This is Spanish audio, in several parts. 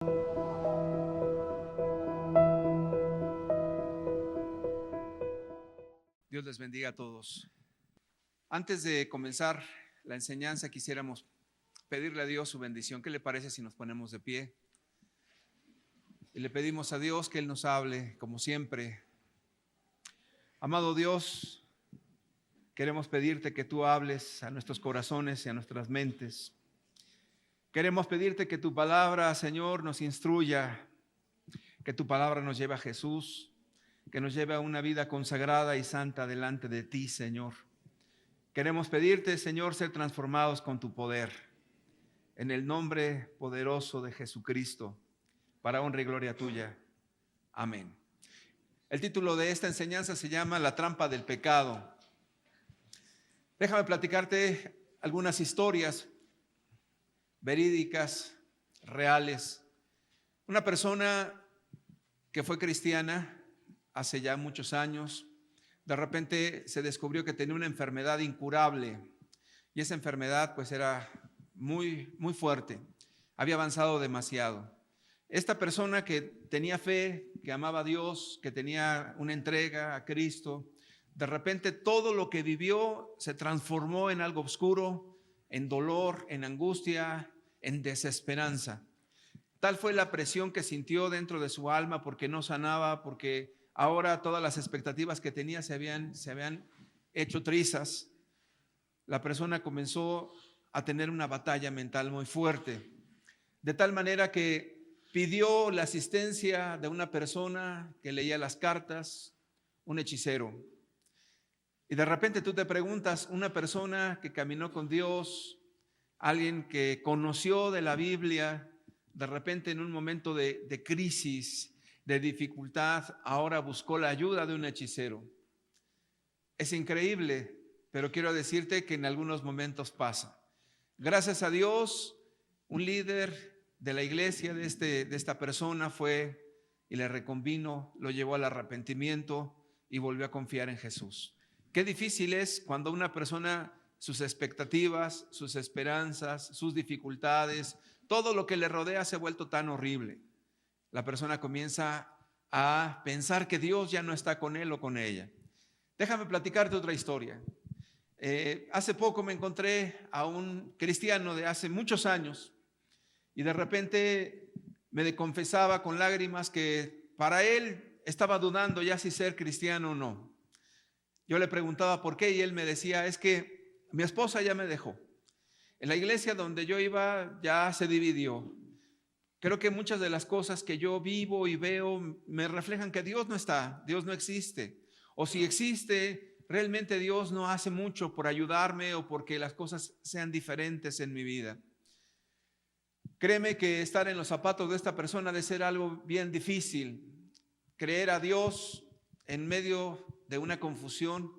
Dios les bendiga a todos. Antes de comenzar la enseñanza, quisiéramos pedirle a Dios su bendición. ¿Qué le parece si nos ponemos de pie? Y le pedimos a Dios que Él nos hable, como siempre. Amado Dios, queremos pedirte que tú hables a nuestros corazones y a nuestras mentes. Queremos pedirte que tu palabra, Señor, nos instruya, que tu palabra nos lleve a Jesús, que nos lleve a una vida consagrada y santa delante de ti, Señor. Queremos pedirte, Señor, ser transformados con tu poder, en el nombre poderoso de Jesucristo, para honra y gloria tuya. Amén. El título de esta enseñanza se llama La trampa del pecado. Déjame platicarte algunas historias verídicas, reales. Una persona que fue cristiana hace ya muchos años, de repente se descubrió que tenía una enfermedad incurable y esa enfermedad pues era muy fuerte, había avanzado demasiado. Esta persona que tenía fe, que amaba a Dios, que tenía una entrega a Cristo, de repente todo lo que vivió se transformó en algo oscuro, en dolor, en angustia, en desesperanza. Tal fue la presión que sintió dentro de su alma porque no sanaba, porque ahora todas las expectativas que tenía se habían hecho trizas. La persona comenzó a tener una batalla mental muy fuerte, de tal manera que pidió la asistencia de una persona que leía las cartas, un hechicero. Y de repente tú te preguntas, una persona que caminó con Dios, alguien que conoció de la Biblia, de repente en un momento de crisis, de dificultad, ahora buscó la ayuda de un hechicero. Es increíble, pero quiero decirte que en algunos momentos pasa. Gracias a Dios, un líder de la iglesia de esta persona fue y le reconvino, lo llevó al arrepentimiento y volvió a confiar en Jesús. Qué difícil es cuando una persona, sus expectativas, sus esperanzas, sus dificultades, todo lo que le rodea se ha vuelto tan horrible. La persona comienza a pensar que Dios ya no está con él o con ella. Déjame platicarte otra historia. Hace poco me encontré a un cristiano de hace muchos años y de repente me confesaba con lágrimas que para él estaba dudando ya si ser cristiano o no. Yo le preguntaba por qué y él me decía, es que mi esposa ya me dejó. En la iglesia donde yo iba ya se dividió. Creo que muchas de las cosas que yo vivo y veo me reflejan que Dios no está, Dios no existe. O si existe, realmente Dios no hace mucho por ayudarme o porque las cosas sean diferentes en mi vida. Créeme que estar en los zapatos de esta persona debe ser algo bien difícil. Creer a Dios en medio de una confusión,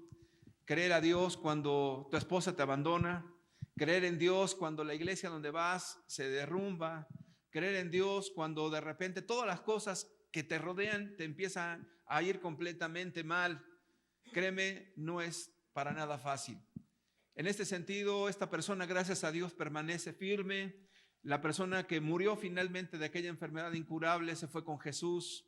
creer a Dios cuando tu esposa te abandona, creer en Dios cuando la iglesia donde vas se derrumba, creer en Dios cuando de repente todas las cosas que te rodean te empiezan a ir completamente mal. Créeme, no es para nada fácil. En este sentido, esta persona, gracias a Dios, permanece firme. La persona que murió finalmente de aquella enfermedad incurable se fue con Jesús.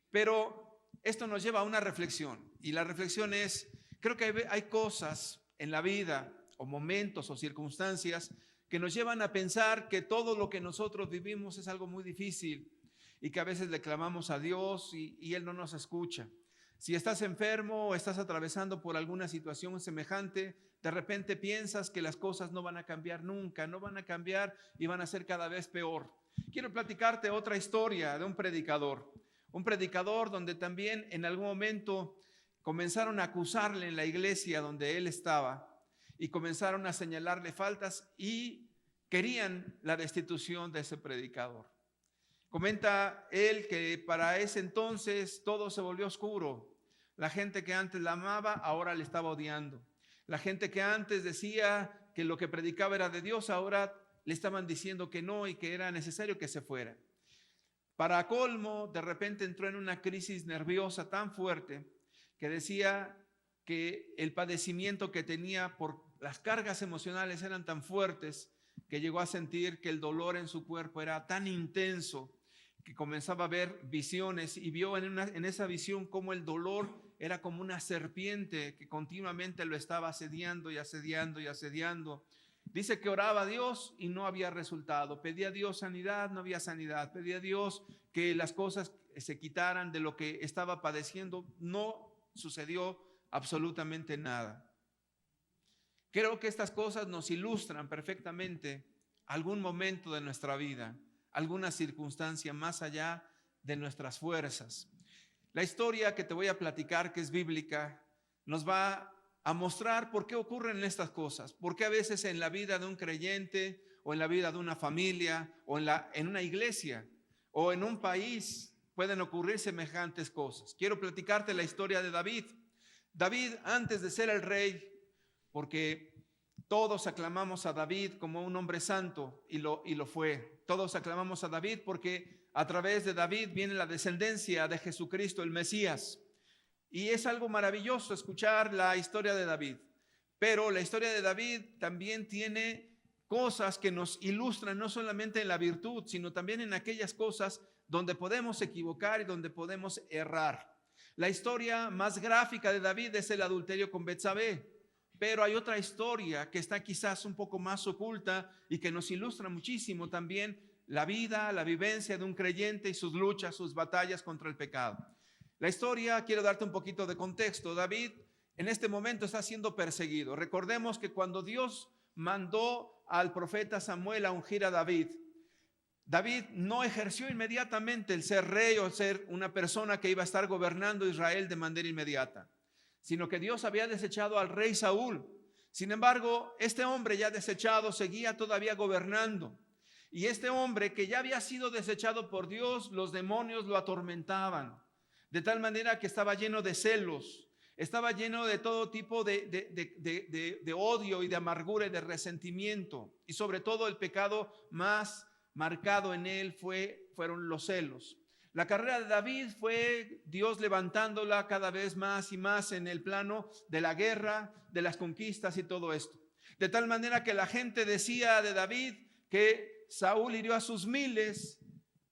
Pero esto nos lleva a una reflexión, y la reflexión es, creo que hay cosas en la vida o momentos o circunstancias que nos llevan a pensar que todo lo que nosotros vivimos es algo muy difícil y que a veces le clamamos a Dios y Él no nos escucha. Si estás enfermo o estás atravesando por alguna situación semejante, de repente piensas que las cosas no van a cambiar nunca, no van a cambiar y van a ser cada vez peor. Quiero platicarte otra historia de un predicador donde también en algún momento comenzaron a acusarle en la iglesia donde él estaba y comenzaron a señalarle faltas y querían la destitución de ese predicador. Comenta él que para ese entonces todo se volvió oscuro. La gente que antes la amaba ahora le estaba odiando. La gente que antes decía que lo que predicaba era de Dios ahora le estaban diciendo que no y que era necesario que se fuera. Para colmo, de repente entró en una crisis nerviosa tan fuerte que decía que el padecimiento que tenía por las cargas emocionales eran tan fuertes que llegó a sentir que el dolor en su cuerpo era tan intenso que comenzaba a ver visiones y vio en esa visión cómo el dolor era como una serpiente que continuamente lo estaba asediando y asediando y asediando. Dice que oraba a Dios y no había resultado. Pedía a Dios sanidad, no había sanidad. Pedía a Dios que las cosas se quitaran de lo que estaba padeciendo. No sucedió absolutamente nada. Creo que estas cosas nos ilustran perfectamente algún momento de nuestra vida, alguna circunstancia más allá de nuestras fuerzas. La historia que te voy a platicar, que es bíblica, nos va a mostrar por qué ocurren estas cosas, por qué a veces en la vida de un creyente o en la vida de una familia o en una iglesia o en un país pueden ocurrir semejantes cosas. Quiero platicarte la historia de David. David, antes de ser el rey, porque todos aclamamos a David como un hombre santo y lo fue. Todos aclamamos a David porque a través de David viene la descendencia de Jesucristo, el Mesías. Y es algo maravilloso escuchar la historia de David. Pero la historia de David también tiene cosas que nos ilustran no solamente en la virtud, sino también en aquellas cosas donde podemos equivocar y donde podemos errar. La historia más gráfica de David es el adulterio con Betsabé. Pero hay otra historia que está quizás un poco más oculta y que nos ilustra muchísimo también la vida, la vivencia de un creyente y sus luchas, sus batallas contra el pecado. La historia, quiero darte un poquito de contexto. David en este momento está siendo perseguido. Recordemos que cuando Dios mandó al profeta Samuel a ungir a David, David no ejerció inmediatamente el ser rey o ser una persona que iba a estar gobernando Israel de manera inmediata, sino que Dios había desechado al rey Saúl. Sin embargo, este hombre ya desechado seguía todavía gobernando. Y este hombre que ya había sido desechado por Dios, los demonios lo atormentaban, de tal manera que estaba lleno de celos, estaba lleno de todo tipo de odio y de amargura y de resentimiento. Y sobre todo el pecado más marcado en él fueron los celos. La carrera de David fue Dios levantándola cada vez más y más en el plano de la guerra, de las conquistas y todo esto. De tal manera que la gente decía de David que Saúl hirió a sus miles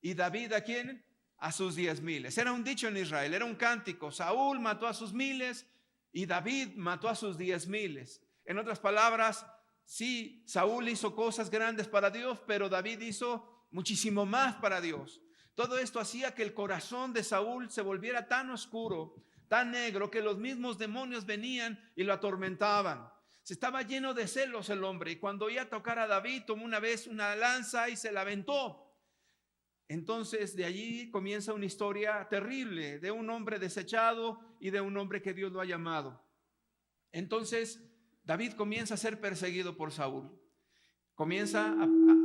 y David ¿a quién? A sus 10,000. Era un dicho en Israel, era un cántico. Saúl mató a sus miles y David mató a sus 10,000. En otras palabras, sí, Saúl hizo cosas grandes para Dios, pero David hizo muchísimo más para Dios. Todo esto hacía que el corazón de Saúl se volviera tan oscuro, tan negro, que los mismos demonios venían y lo atormentaban. Se estaba lleno de celos el hombre, y cuando oía tocar a David, tomó una vez una lanza y se la aventó. Entonces de allí comienza una historia terrible de un hombre desechado y de un hombre que Dios lo ha llamado. Entonces David comienza a ser perseguido por Saúl. Comienza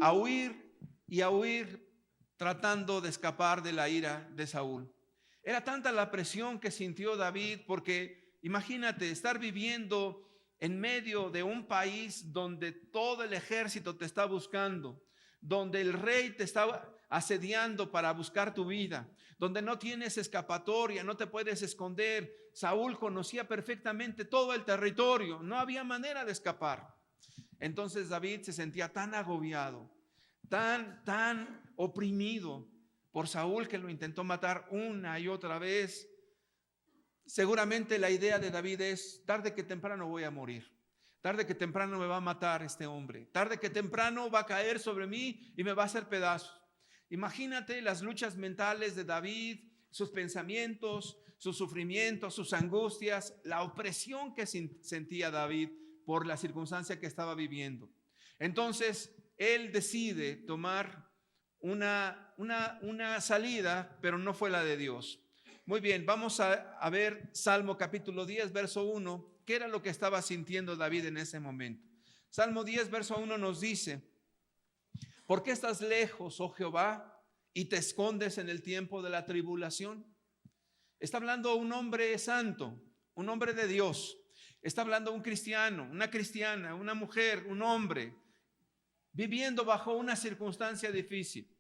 a huir y a huir, tratando de escapar de la ira de Saúl. Era tanta la presión que sintió David, porque imagínate estar viviendo en medio de un país donde todo el ejército te está buscando, donde el rey te está asediando para buscar tu vida, donde no tienes escapatoria, no te puedes esconder. Saúl conocía perfectamente todo el territorio, no había manera de escapar. Entonces David se sentía tan agobiado, tan oprimido por Saúl, que lo intentó matar una y otra vez. Seguramente la idea de David es: tarde que temprano voy a morir, tarde que temprano me va a matar este hombre, tarde que temprano va a caer sobre mí y me va a hacer pedazos. Imagínate las luchas mentales de David, sus pensamientos, sus sufrimientos, sus angustias, la opresión que sentía David por la circunstancia que estaba viviendo. Entonces él decide tomar una salida, pero no fue la de Dios. Muy bien, vamos a ver Salmo capítulo 10, verso 1. ¿Qué era lo que estaba sintiendo David en ese momento? Salmo 10, verso 1 nos dice: ¿por qué estás lejos, oh Jehová, y te escondes en el tiempo de la tribulación? Está hablando un hombre santo, un hombre de Dios. Está hablando un cristiano, una cristiana, una mujer, un hombre, viviendo bajo una circunstancia difícil.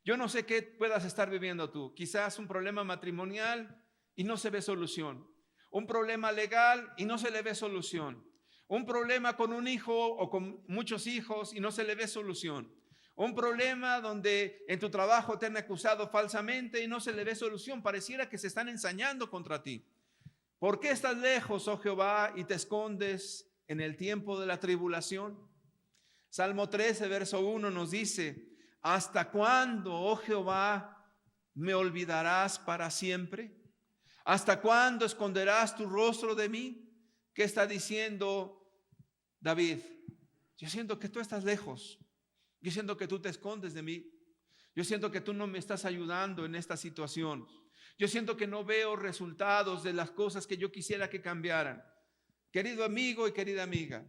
Yo no sé qué puedas estar viviendo tú. Quizás un problema matrimonial y no se ve solución. Un problema legal y no se le ve solución. Un problema con un hijo o con muchos hijos y no se le ve solución. Un problema donde en tu trabajo te han acusado falsamente y no se le ve solución. Pareciera que se están ensañando contra ti. ¿Por qué estás lejos, oh Jehová, y te escondes en el tiempo de la tribulación? Salmo 13, verso 1 nos dice: ¿hasta cuándo, oh Jehová, me olvidarás para siempre? ¿Hasta cuándo esconderás tu rostro de mí? ¿Qué está diciendo David? Yo siento que tú estás lejos. Yo siento que tú te escondes de mí. Yo siento que tú no me estás ayudando en esta situación. Yo siento que no veo resultados de las cosas que yo quisiera que cambiaran. Querido amigo y querida amiga,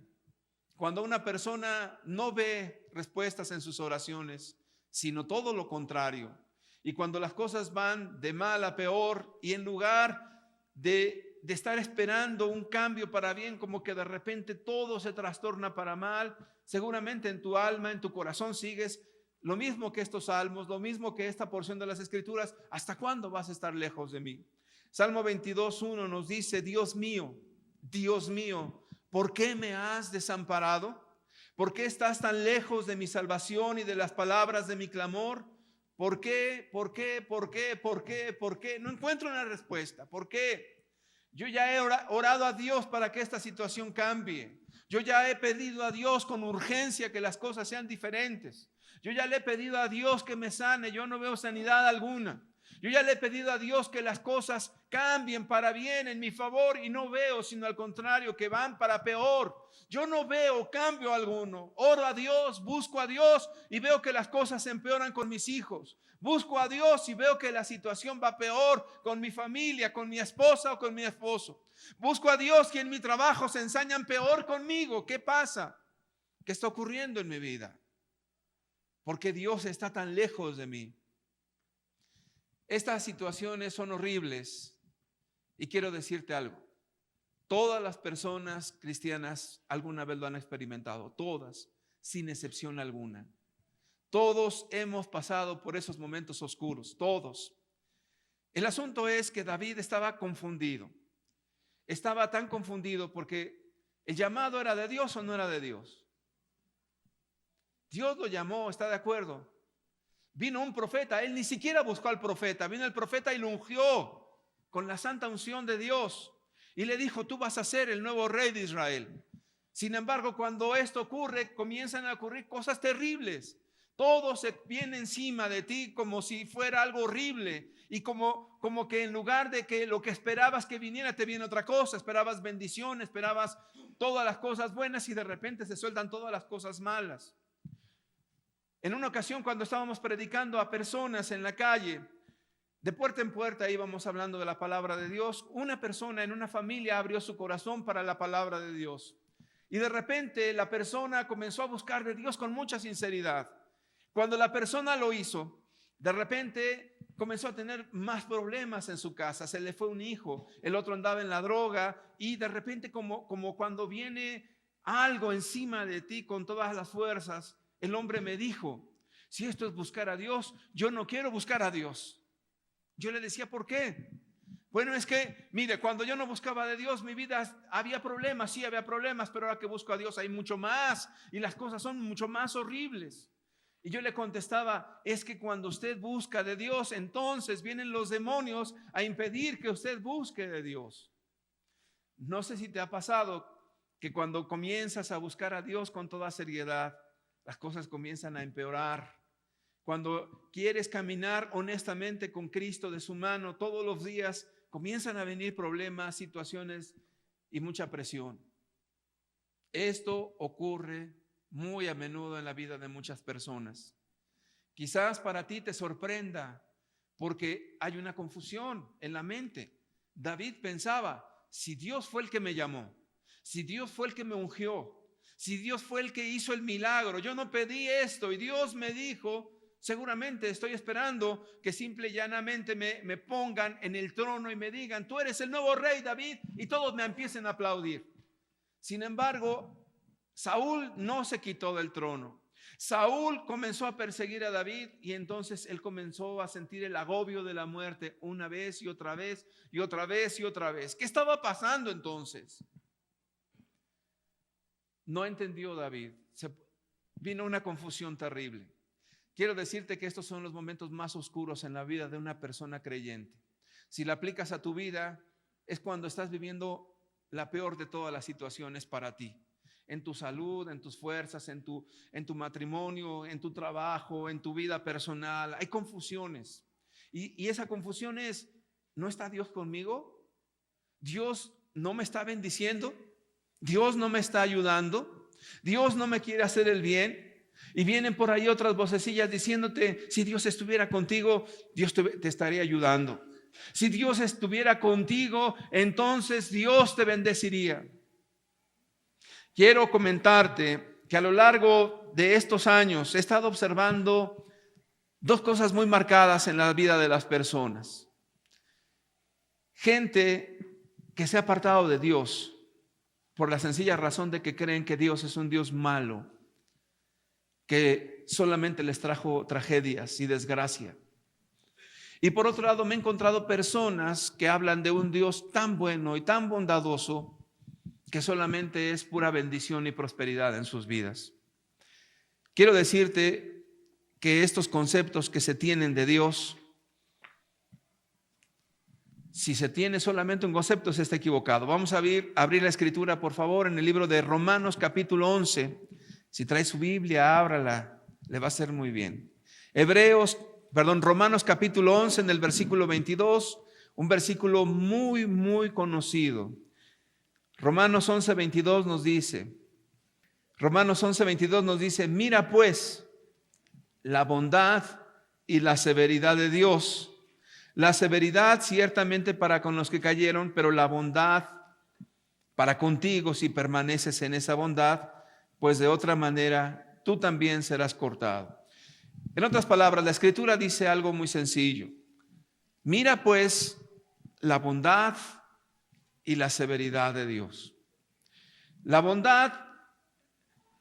cuando una persona no ve respuestas en sus oraciones, sino todo lo contrario, y cuando las cosas van de mal a peor, y en lugar de estar esperando un cambio para bien, como que de repente todo se trastorna para mal, seguramente en tu alma, en tu corazón sigues lo mismo que estos salmos, lo mismo que esta porción de las Escrituras. ¿Hasta cuándo vas a estar lejos de mí? Salmo 22:1 nos dice: Dios mío, ¿por qué me has desamparado? ¿Por qué estás tan lejos de mi salvación y de las palabras de mi clamor? ¿Por qué? No encuentro una respuesta. ¿Por qué? Yo ya he orado a Dios para que esta situación cambie. Yo ya he pedido a Dios con urgencia que las cosas sean diferentes. Yo ya le he pedido a Dios que me sane. Yo no veo sanidad alguna. Yo ya le he pedido a Dios que las cosas cambien para bien en mi favor, y no veo, sino al contrario, que van para peor. Yo no veo cambio alguno. Oro a Dios, busco a Dios y veo que las cosas se empeoran con mis hijos. Busco a Dios y veo que la situación va peor con mi familia, con mi esposa o con mi esposo. Busco a Dios y en mi trabajo se ensañan peor conmigo. ¿Qué pasa? ¿Qué está ocurriendo en mi vida? ¿Por qué Dios está tan lejos de mí? Estas situaciones son horribles y quiero decirte algo. Todas las personas cristianas alguna vez lo han experimentado, todas, sin excepción alguna. Todos hemos pasado por esos momentos oscuros, todos. El asunto es que David estaba confundido. Estaba tan confundido porque el llamado era de Dios o no era de Dios. Dios lo llamó, ¿está de acuerdo? Vino un profeta, él ni siquiera buscó al profeta, vino el profeta y lo ungió con la santa unción de Dios y le dijo: tú vas a ser el nuevo rey de Israel. Sin embargo, cuando esto ocurre, comienzan a ocurrir cosas terribles. Todo se viene encima de ti como si fuera algo horrible, y como que en lugar de que lo que esperabas que viniera, te viene otra cosa. Esperabas bendición, esperabas todas las cosas buenas, y de repente se sueltan todas las cosas malas. En una ocasión, cuando estábamos predicando a personas en la calle, de puerta en puerta íbamos hablando de la palabra de Dios, una persona en una familia abrió su corazón para la palabra de Dios. Y de repente la persona comenzó a buscar de Dios con mucha sinceridad. Cuando la persona lo hizo, de repente comenzó a tener más problemas en su casa. Se le fue un hijo, el otro andaba en la droga, y de repente como cuando viene algo encima de ti con todas las fuerzas, el hombre me dijo: si esto es buscar a Dios, yo no quiero buscar a Dios. Yo le decía: ¿por qué? Bueno, es que, mire, cuando yo no buscaba de Dios, mi vida había problemas, sí había problemas, pero ahora que busco a Dios hay mucho más, y las cosas son mucho más horribles. Y yo le contestaba: es que cuando usted busca de Dios, entonces vienen los demonios a impedir que usted busque de Dios. No sé si te ha pasado que cuando comienzas a buscar a Dios con toda seriedad, las cosas comienzan a empeorar. Cuando quieres caminar honestamente con Cristo de su mano todos los días, comienzan a venir problemas, situaciones y mucha presión. Esto ocurre muy a menudo en la vida de muchas personas. Quizás para ti te sorprenda porque hay una confusión en la mente. David pensaba: si Dios fue el que me llamó, si Dios fue el que me ungió, si Dios fue el que hizo el milagro, yo no pedí esto y Dios me dijo, seguramente estoy esperando que simple y llanamente me pongan en el trono y me digan: tú eres el nuevo rey, David, y todos me empiecen a aplaudir. Sin embargo, Saúl no se quitó del trono. Saúl comenzó a perseguir a David, y entonces él comenzó a sentir el agobio de la muerte una vez y otra vez y otra vez y otra vez. ¿Qué estaba pasando entonces? No entendió David. Vino una confusión terrible. Quiero decirte que estos son los momentos más oscuros en la vida de una persona creyente. Si la aplicas a tu vida, es cuando estás viviendo la peor de todas las situaciones para ti. En tu salud, en tus fuerzas, en tu matrimonio, en tu trabajo, en tu vida personal. Hay confusiones. Y esa confusión es, ¿no está Dios conmigo? ¿Dios no me está bendiciendo? ¿Dios no me está ayudando? ¿Dios no me quiere hacer el bien? Y vienen por ahí otras vocecillas diciéndote, si Dios estuviera contigo, Dios te estaría ayudando. Si Dios estuviera contigo, entonces Dios te bendeciría. Quiero comentarte que a lo largo de estos años he estado observando dos cosas muy marcadas en la vida de las personas. Gente que se ha apartado de Dios por la sencilla razón de que creen que Dios es un Dios malo, que solamente les trajo tragedias y desgracia. Y por otro lado me he encontrado personas que hablan de un Dios tan bueno y tan bondadoso que solamente es pura bendición y prosperidad en sus vidas. Quiero decirte que estos conceptos que se tienen de Dios, si se tiene solamente un concepto, se está equivocado. Vamos a abrir la escritura, por favor, en el libro de Romanos capítulo 11. Si trae su Biblia, ábrala, le va a hacer muy bien. Romanos capítulo 11 en el versículo 22, un versículo muy, muy conocido. Romanos 11, 22 nos dice, mira pues la bondad y la severidad de Dios. La severidad ciertamente para con los que cayeron, pero la bondad para contigo si permaneces en esa bondad, pues de otra manera tú también serás cortado. En otras palabras, la Escritura dice algo muy sencillo. Mira pues la bondad y la severidad de Dios. La bondad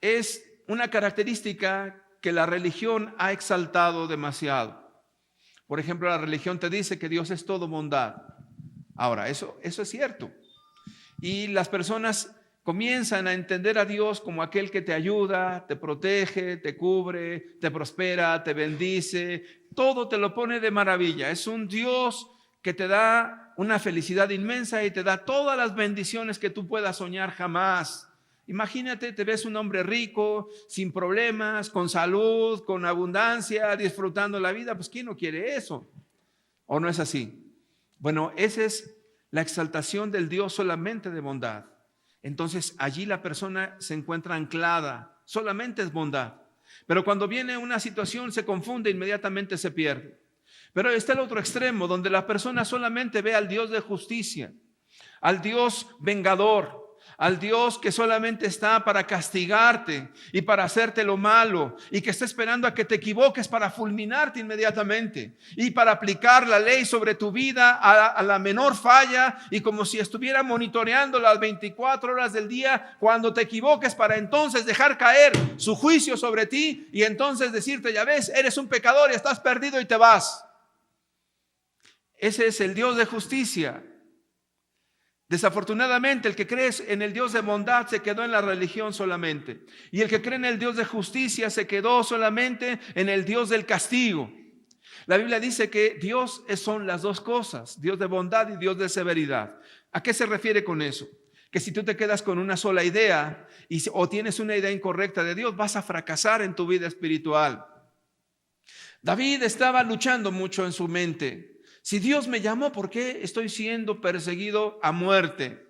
es una característica que la religión ha exaltado demasiado. Por ejemplo, la religión te dice que Dios es todo bondad. Ahora, eso es cierto. Y las personas comienzan a entender a Dios como aquel que te ayuda, te protege, te cubre, te prospera, te bendice. Todo te lo pone de maravilla. Es un Dios que te da una felicidad inmensa y te da todas las bendiciones que tú puedas soñar jamás. Imagínate, te ves un hombre rico, sin problemas, con salud, con abundancia, disfrutando la vida. Pues ¿quién no quiere eso? ¿O no es así? Bueno, esa es la exaltación del Dios solamente de bondad. Entonces allí la persona se encuentra anclada, solamente es bondad. Pero cuando viene una situación se confunde, inmediatamente se pierde. Pero está el otro extremo, donde la persona solamente ve al Dios de justicia, al Dios vengador, al Dios que solamente está para castigarte y para hacerte lo malo y que está esperando a que te equivoques para fulminarte inmediatamente y para aplicar la ley sobre tu vida a la menor falla y como si estuviera monitoreando las 24 horas del día cuando te equivoques para entonces dejar caer su juicio sobre ti y entonces decirte, ya ves, eres un pecador y estás perdido y te vas. Ese es el Dios de justicia. Desafortunadamente, el que cree en el Dios de bondad se quedó en la religión solamente. Y el que cree en el Dios de justicia se quedó solamente en el Dios del castigo. La Biblia dice que Dios son las dos cosas, Dios de bondad y Dios de severidad. ¿A qué se refiere con eso? Que si tú te quedas con una sola idea o tienes una idea incorrecta de Dios, vas a fracasar en tu vida espiritual. David estaba luchando mucho en su mente. Si Dios me llamó, ¿por qué estoy siendo perseguido a muerte?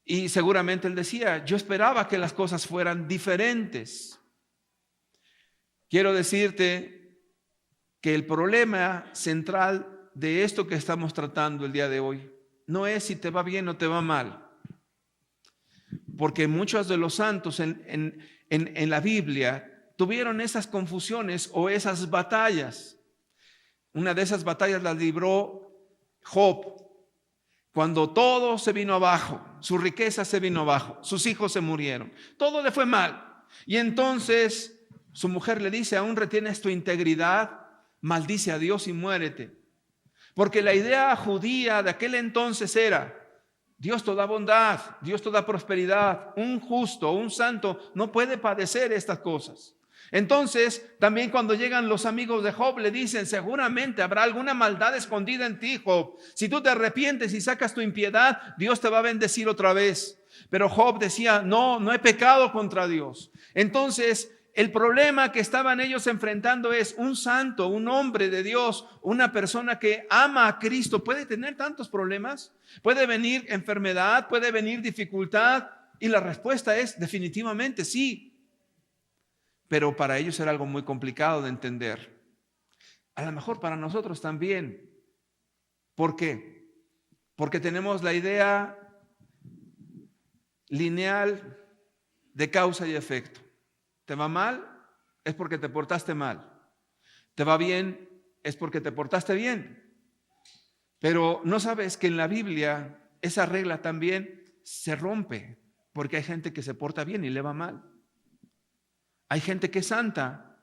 Y seguramente él decía, yo esperaba que las cosas fueran diferentes. Quiero decirte que el problema central de esto que estamos tratando el día de hoy no es si te va bien o te va mal. Porque muchos de los santos en la Biblia tuvieron esas confusiones o esas batallas. Una de esas batallas las libró Job, cuando todo se vino abajo, su riqueza se vino abajo, sus hijos se murieron, todo le fue mal. Y entonces su mujer le dice, aún retienes tu integridad, maldice a Dios y muérete. Porque la idea judía de aquel entonces era, Dios toda bondad, Dios toda prosperidad, un justo, un santo no puede padecer estas cosas. Entonces, también cuando llegan los amigos de Job, le dicen, seguramente habrá alguna maldad escondida en ti, Job. Si tú te arrepientes y sacas tu impiedad, Dios te va a bendecir otra vez. Pero Job decía, no he pecado contra Dios. Entonces, el problema que estaban ellos enfrentando es un santo, un hombre de Dios, una persona que ama a Cristo. ¿Puede tener tantos problemas? ¿Puede venir enfermedad? ¿Puede venir dificultad? Y la respuesta es definitivamente sí. Pero para ellos era algo muy complicado de entender. A lo mejor para nosotros también. ¿Por qué? Porque tenemos la idea lineal de causa y efecto. ¿Te va mal? Es porque te portaste mal. ¿Te va bien? Es porque te portaste bien. Pero no sabes que en la Biblia esa regla también se rompe, porque hay gente que se porta bien y le va mal. Hay gente que es santa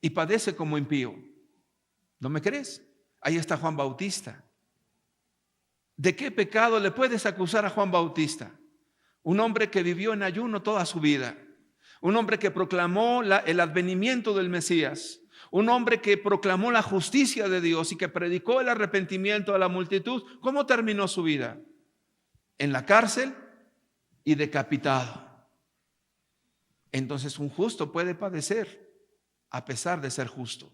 y padece como impío. ¿No me crees? Ahí está Juan Bautista. ¿De qué pecado le puedes acusar a Juan Bautista? Un hombre que vivió en ayuno toda su vida. Un hombre que proclamó el advenimiento del Mesías. Un hombre que proclamó la justicia de Dios y que predicó el arrepentimiento a la multitud. ¿Cómo terminó su vida? En la cárcel y decapitado. Entonces un justo puede padecer a pesar de ser justo.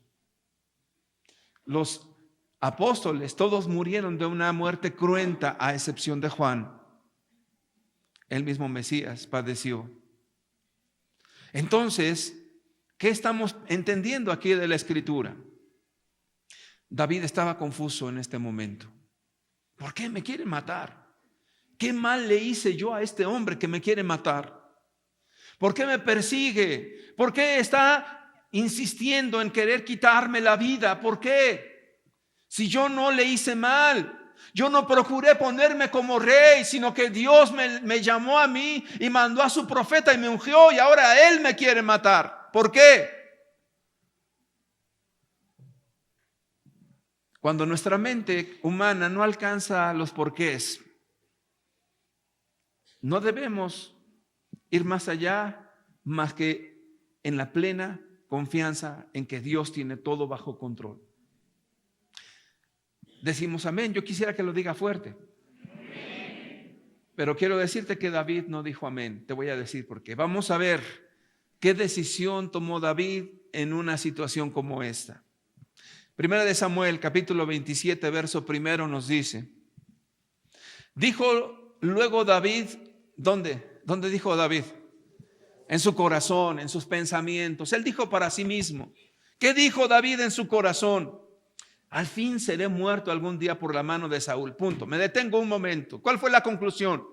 Los apóstoles todos murieron de una muerte cruenta a excepción de Juan. El mismo Mesías padeció. Entonces, ¿qué estamos entendiendo aquí de la Escritura? David estaba confuso en este momento. ¿Por qué me quiere matar? ¿Qué mal le hice yo a este hombre que me quiere matar? ¿Por qué me persigue? ¿Por qué está insistiendo en querer quitarme la vida? ¿Por qué? Si yo no le hice mal, yo no procuré ponerme como rey, sino que Dios me llamó a mí y mandó a su profeta y me ungió y ahora Él me quiere matar. ¿Por qué? Cuando nuestra mente humana no alcanza los porqués, no debemos ir más allá, más que en la plena confianza en que Dios tiene todo bajo control. Decimos amén. Yo quisiera que lo diga fuerte. Pero quiero decirte que David no dijo amén. Te voy a decir por qué. Vamos a ver qué decisión tomó David en una situación como esta. Primera de Samuel, capítulo 27, verso 1 nos dice: dijo luego David, ¿dónde dijo David? En su corazón, en sus pensamientos. Él dijo para sí mismo. ¿Qué dijo David en su corazón? Al fin seré muerto algún día por la mano de Saúl. Punto. Me detengo un momento. ¿Cuál fue la conclusión?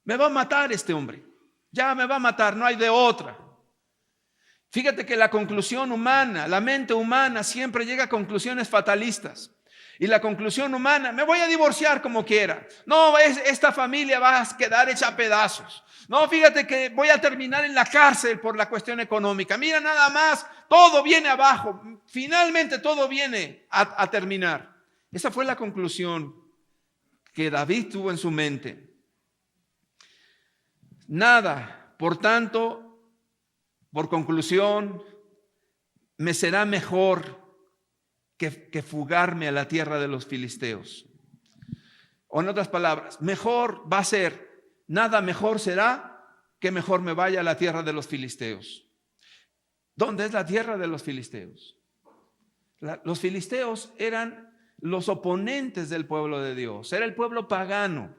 Me va a matar este hombre. Ya me va a matar, no hay de otra. Fíjate que la conclusión humana, la mente humana siempre llega a conclusiones fatalistas. Y la conclusión humana, me voy a divorciar como quiera. No, esta familia va a quedar hecha a pedazos. No, fíjate que voy a terminar en la cárcel por la cuestión económica. Mira nada más, todo viene abajo. Finalmente todo viene a terminar. Esa fue la conclusión que David tuvo en su mente. Nada, por tanto, por conclusión, me será mejor que fugarme a la tierra de los filisteos. O en otras palabras, mejor va a ser, nada mejor será que mejor me vaya a la tierra de los filisteos. ¿Dónde es la tierra de los filisteos? Los filisteos eran los oponentes del pueblo de Dios, era el pueblo pagano,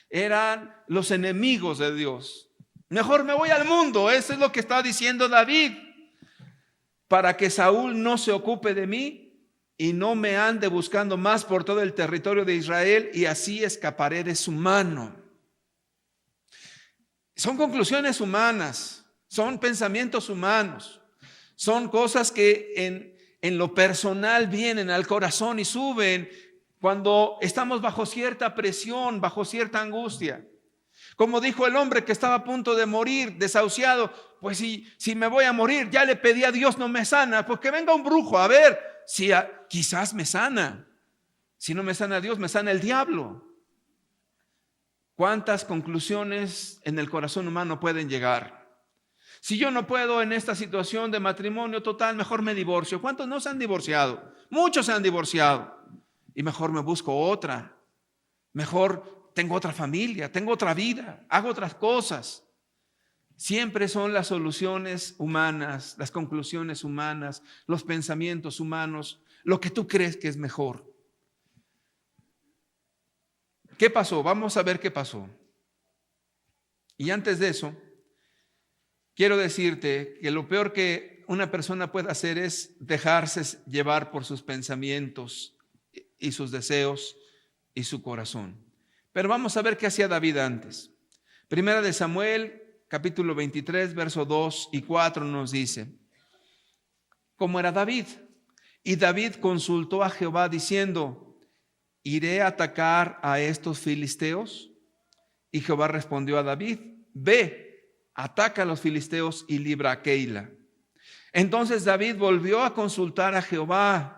eran los enemigos de Dios. Mejor me voy al mundo, eso es lo que está diciendo David, para que Saúl no se ocupe de mí y no me ande buscando más por todo el territorio de Israel, y así escaparé de su mano. Son conclusiones humanas, son pensamientos humanos, son cosas que en lo personal vienen al corazón y suben cuando estamos bajo cierta presión, bajo cierta angustia. Como dijo el hombre que estaba a punto de morir, desahuciado, pues si me voy a morir, ya le pedí a Dios, no me sana, pues que venga un brujo a ver si quizás me sana. Si no me sana Dios, me sana el diablo. ¿Cuántas conclusiones en el corazón humano pueden llegar? Si yo no puedo en esta situación de matrimonio total, mejor me divorcio. ¿Cuántos no se han divorciado? Muchos se han divorciado. Y mejor me busco otra. Mejor tengo otra familia, tengo otra vida, hago otras cosas. Siempre son las soluciones humanas, las conclusiones humanas, los pensamientos humanos, lo que tú crees que es mejor. ¿Qué pasó? Vamos a ver qué pasó. Y antes de eso, quiero decirte que lo peor que una persona puede hacer es dejarse llevar por sus pensamientos y sus deseos y su corazón. Pero vamos a ver qué hacía David antes. Primera de Samuel, capítulo 23, verso 2 y 4 nos dice: ¿cómo era David? Y David consultó a Jehová diciendo: ¿iré a atacar a estos filisteos? Y Jehová respondió a David: ve, ataca a los filisteos y libra a Keila. Entonces David volvió a consultar a Jehová,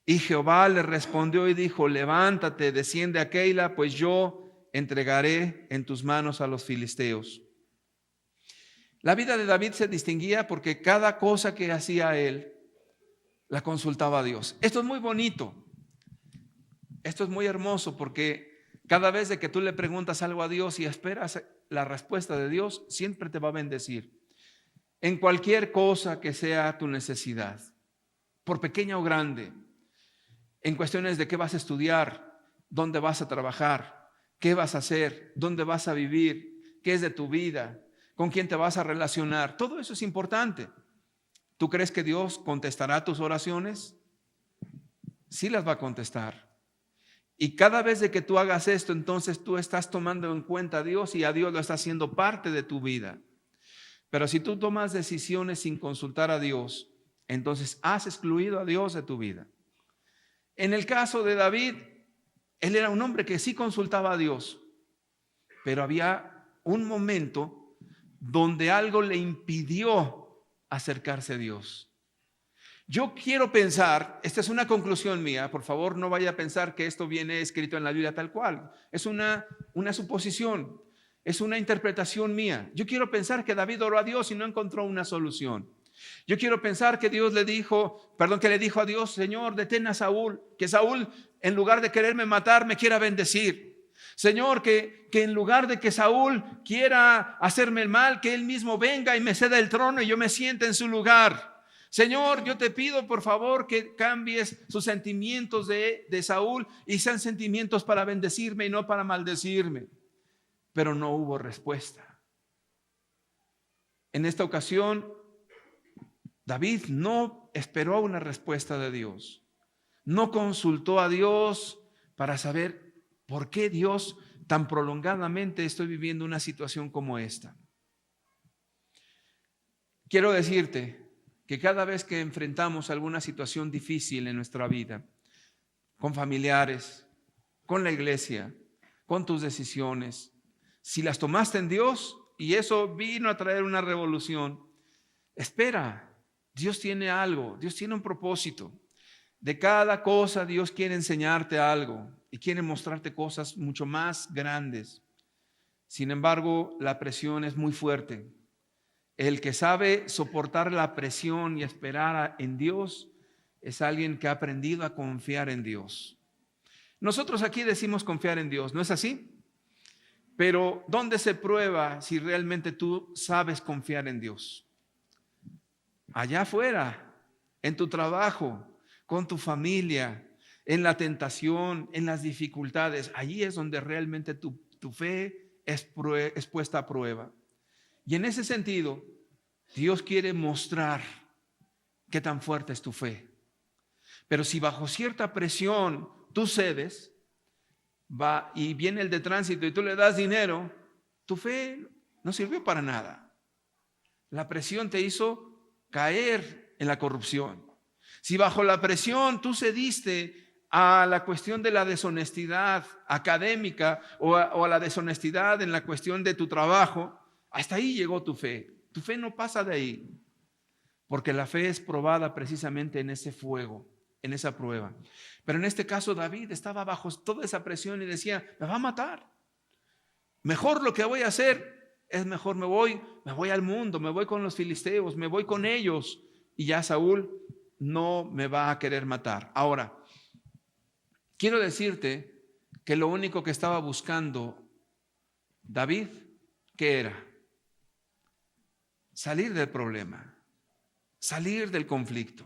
y Jehová le respondió y dijo: levántate, desciende a Keila, pues yo entregaré en tus manos a los filisteos. La vida de David se distinguía porque cada cosa que hacía él la consultaba a Dios. Esto es muy bonito, esto es muy hermoso, porque cada vez de que tú le preguntas algo a Dios y esperas la respuesta de Dios, siempre te va a bendecir en cualquier cosa que sea tu necesidad, por pequeña o grande, en cuestiones de qué vas a estudiar, dónde vas a trabajar, qué vas a hacer, dónde vas a vivir, qué es de tu vida, con quién te vas a relacionar. Todo eso es importante. ¿Tú crees que Dios contestará tus oraciones? Sí las va a contestar. Y cada vez de que tú hagas esto, entonces tú estás tomando en cuenta a Dios y a Dios lo está haciendo parte de tu vida. Pero si tú tomas decisiones sin consultar a Dios, entonces has excluido a Dios de tu vida. En el caso de David, él era un hombre que sí consultaba a Dios, pero había un momento donde algo le impidió acercarse a Dios. Yo quiero pensar, esta es una conclusión mía, por favor no vaya a pensar que esto viene escrito en la Biblia tal cual, es una suposición, es una interpretación mía. Yo quiero pensar que David oró a Dios y no encontró una solución. Yo quiero pensar que Dios le dijo a Dios: Señor, detén a Saúl, que Saúl en lugar de quererme matar me quiera bendecir. Señor, que en lugar de que Saúl quiera hacerme el mal, que él mismo venga y me ceda el trono y yo me siente en su lugar. Señor, yo te pido por favor que cambies sus sentimientos de Saúl y sean sentimientos para bendecirme y no para maldecirme. Pero no hubo respuesta. En esta ocasión, David no esperó una respuesta de Dios. No consultó a Dios para saber por qué Dios tan prolongadamente estoy viviendo una situación como esta. Quiero decirte que cada vez que enfrentamos alguna situación difícil en nuestra vida, con familiares, con la iglesia, con tus decisiones, si las tomaste en Dios y eso vino a traer una revolución, espera. Dios tiene algo, Dios tiene un propósito. De cada cosa Dios quiere enseñarte algo y quiere mostrarte cosas mucho más grandes. Sin embargo, la presión es muy fuerte. El que sabe soportar la presión y esperar en Dios es alguien que ha aprendido a confiar en Dios. Nosotros aquí decimos confiar en Dios, ¿no es así? Pero ¿dónde se prueba si realmente tú sabes confiar en Dios? Allá afuera, en tu trabajo, con tu familia, en la tentación, en las dificultades. Allí es donde realmente tu fe es puesta a prueba. Y en ese sentido, Dios quiere mostrar qué tan fuerte es tu fe. Pero si bajo cierta presión tú cedes, va y viene el de tránsito y tú le das dinero, tu fe no sirvió para nada. La presión te hizo caer en la corrupción. Si bajo la presión tú cediste a la cuestión de la deshonestidad académica o a la deshonestidad en la cuestión de tu trabajo, hasta ahí llegó tu fe. Tu fe no pasa de ahí, porque la fe es probada precisamente en ese fuego, en esa prueba. Pero en este caso David estaba bajo toda esa presión y decía: me va a matar. Mejor lo que voy a hacer es mejor me voy al mundo, me voy con los filisteos, me voy con ellos y ya Saúl no me va a querer matar. Ahora, quiero decirte que lo único que estaba buscando David, ¿qué era? Salir del problema, salir del conflicto,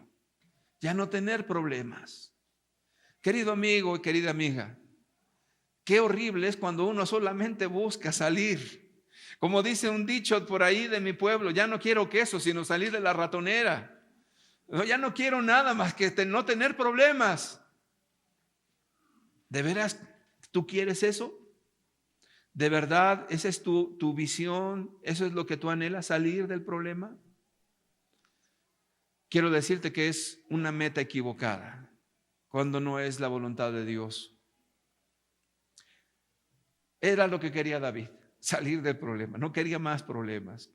ya no tener problemas. Querido amigo y querida amiga, qué horrible es cuando uno solamente busca salir. Como dice un dicho por ahí de mi pueblo, ya no quiero queso, sino salir de la ratonera. No, ya no quiero nada más que no tener problemas. ¿De veras tú quieres eso? ¿De verdad esa es tu visión? ¿Eso es lo que tú anhelas, salir del problema? Quiero decirte que es una meta equivocada cuando no es la voluntad de Dios. Era lo que quería David, salir del problema, no quería más problemas.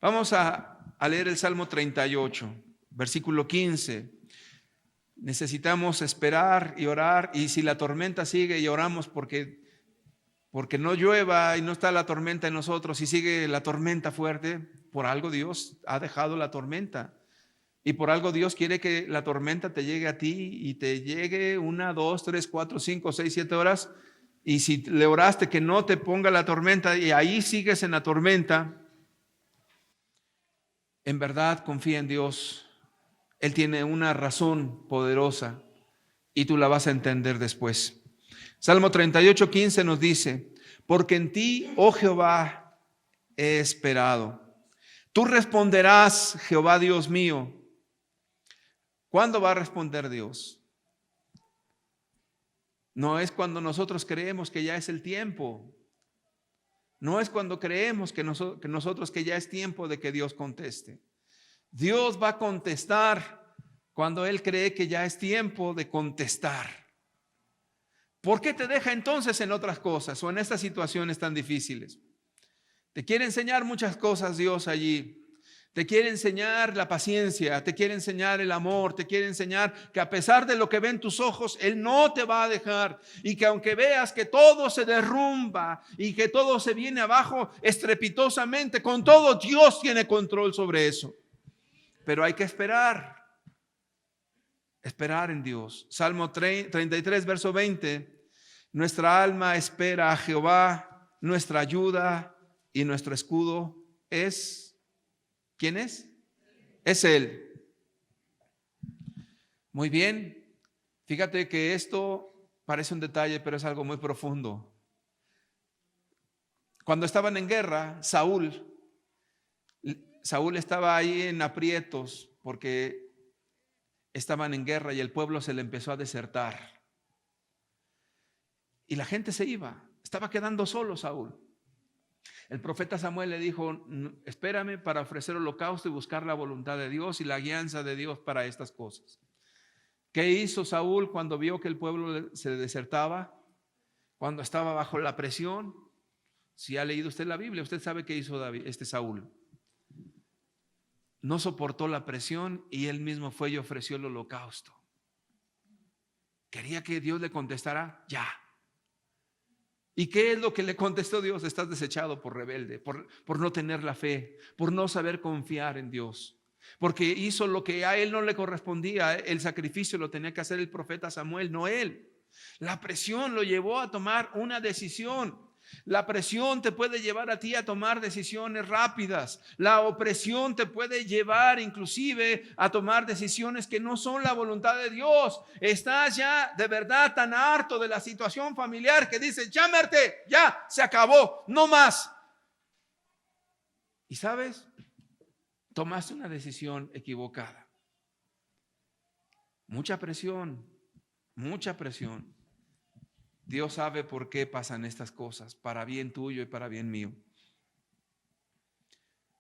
Vamos a leer el Salmo 38, versículo 15. Necesitamos esperar y orar, y si la tormenta sigue y oramos porque no llueva y no está la tormenta en nosotros y sigue la tormenta fuerte, por algo Dios ha dejado la tormenta. Y por algo Dios quiere que la tormenta te llegue a ti y te llegue 1, 2, 3, 4, 5, 6, 7 horas. Y si le oraste que no te ponga la tormenta y ahí sigues en la tormenta, en verdad confía en Dios. Él tiene una razón poderosa y tú la vas a entender después. Salmo 38, 15 nos dice: porque en ti, oh Jehová, he esperado. Tú responderás, Jehová Dios mío. ¿Cuándo va a responder Dios? No es cuando nosotros creemos que ya es el tiempo. No es cuando creemos que nosotros que ya es tiempo de que Dios conteste. Dios va a contestar cuando Él cree que ya es tiempo de contestar. ¿Por qué te deja entonces en otras cosas o en estas situaciones tan difíciles? Te quiere enseñar muchas cosas Dios allí. Te quiere enseñar la paciencia, te quiere enseñar el amor, te quiere enseñar que a pesar de lo que ven tus ojos, Él no te va a dejar. Y que aunque veas que todo se derrumba y que todo se viene abajo estrepitosamente, con todo Dios tiene control sobre eso. Pero hay que esperar en Dios. Salmo 33, verso 20. Nuestra alma espera a Jehová, nuestra ayuda y nuestro escudo es... ¿Quién es? Es Él. Muy bien. Fíjate que esto parece un detalle, pero es algo muy profundo. Cuando estaban en guerra, Saúl estaba ahí en aprietos porque estaban en guerra y el pueblo se le empezó a desertar. Y la gente se iba. Estaba quedando solo Saúl. El profeta Samuel le dijo: espérame para ofrecer holocausto y buscar la voluntad de Dios y la guianza de Dios para estas cosas. ¿Qué hizo Saúl cuando vio que el pueblo se desertaba? Cuando estaba bajo la presión. Si ha leído usted la Biblia, usted sabe qué hizo Saúl. No soportó la presión y él mismo fue y ofreció el holocausto. Quería que Dios le contestara ya. ¿Y qué es lo que le contestó Dios? Estás desechado por rebelde, por no tener la fe, por no saber confiar en Dios. Porque hizo lo que a él no le correspondía. El sacrificio lo tenía que hacer el profeta Samuel, no él. La presión lo llevó a tomar una decisión. La presión te puede llevar a ti a tomar decisiones rápidas. La opresión te puede llevar inclusive a tomar decisiones que no son la voluntad de Dios. Estás ya de verdad tan harto de la situación familiar que dices: ya Merte, ya se acabó, no más. Y sabes, tomaste una decisión equivocada. Mucha presión, mucha presión. Dios sabe por qué pasan estas cosas, para bien tuyo y para bien mío.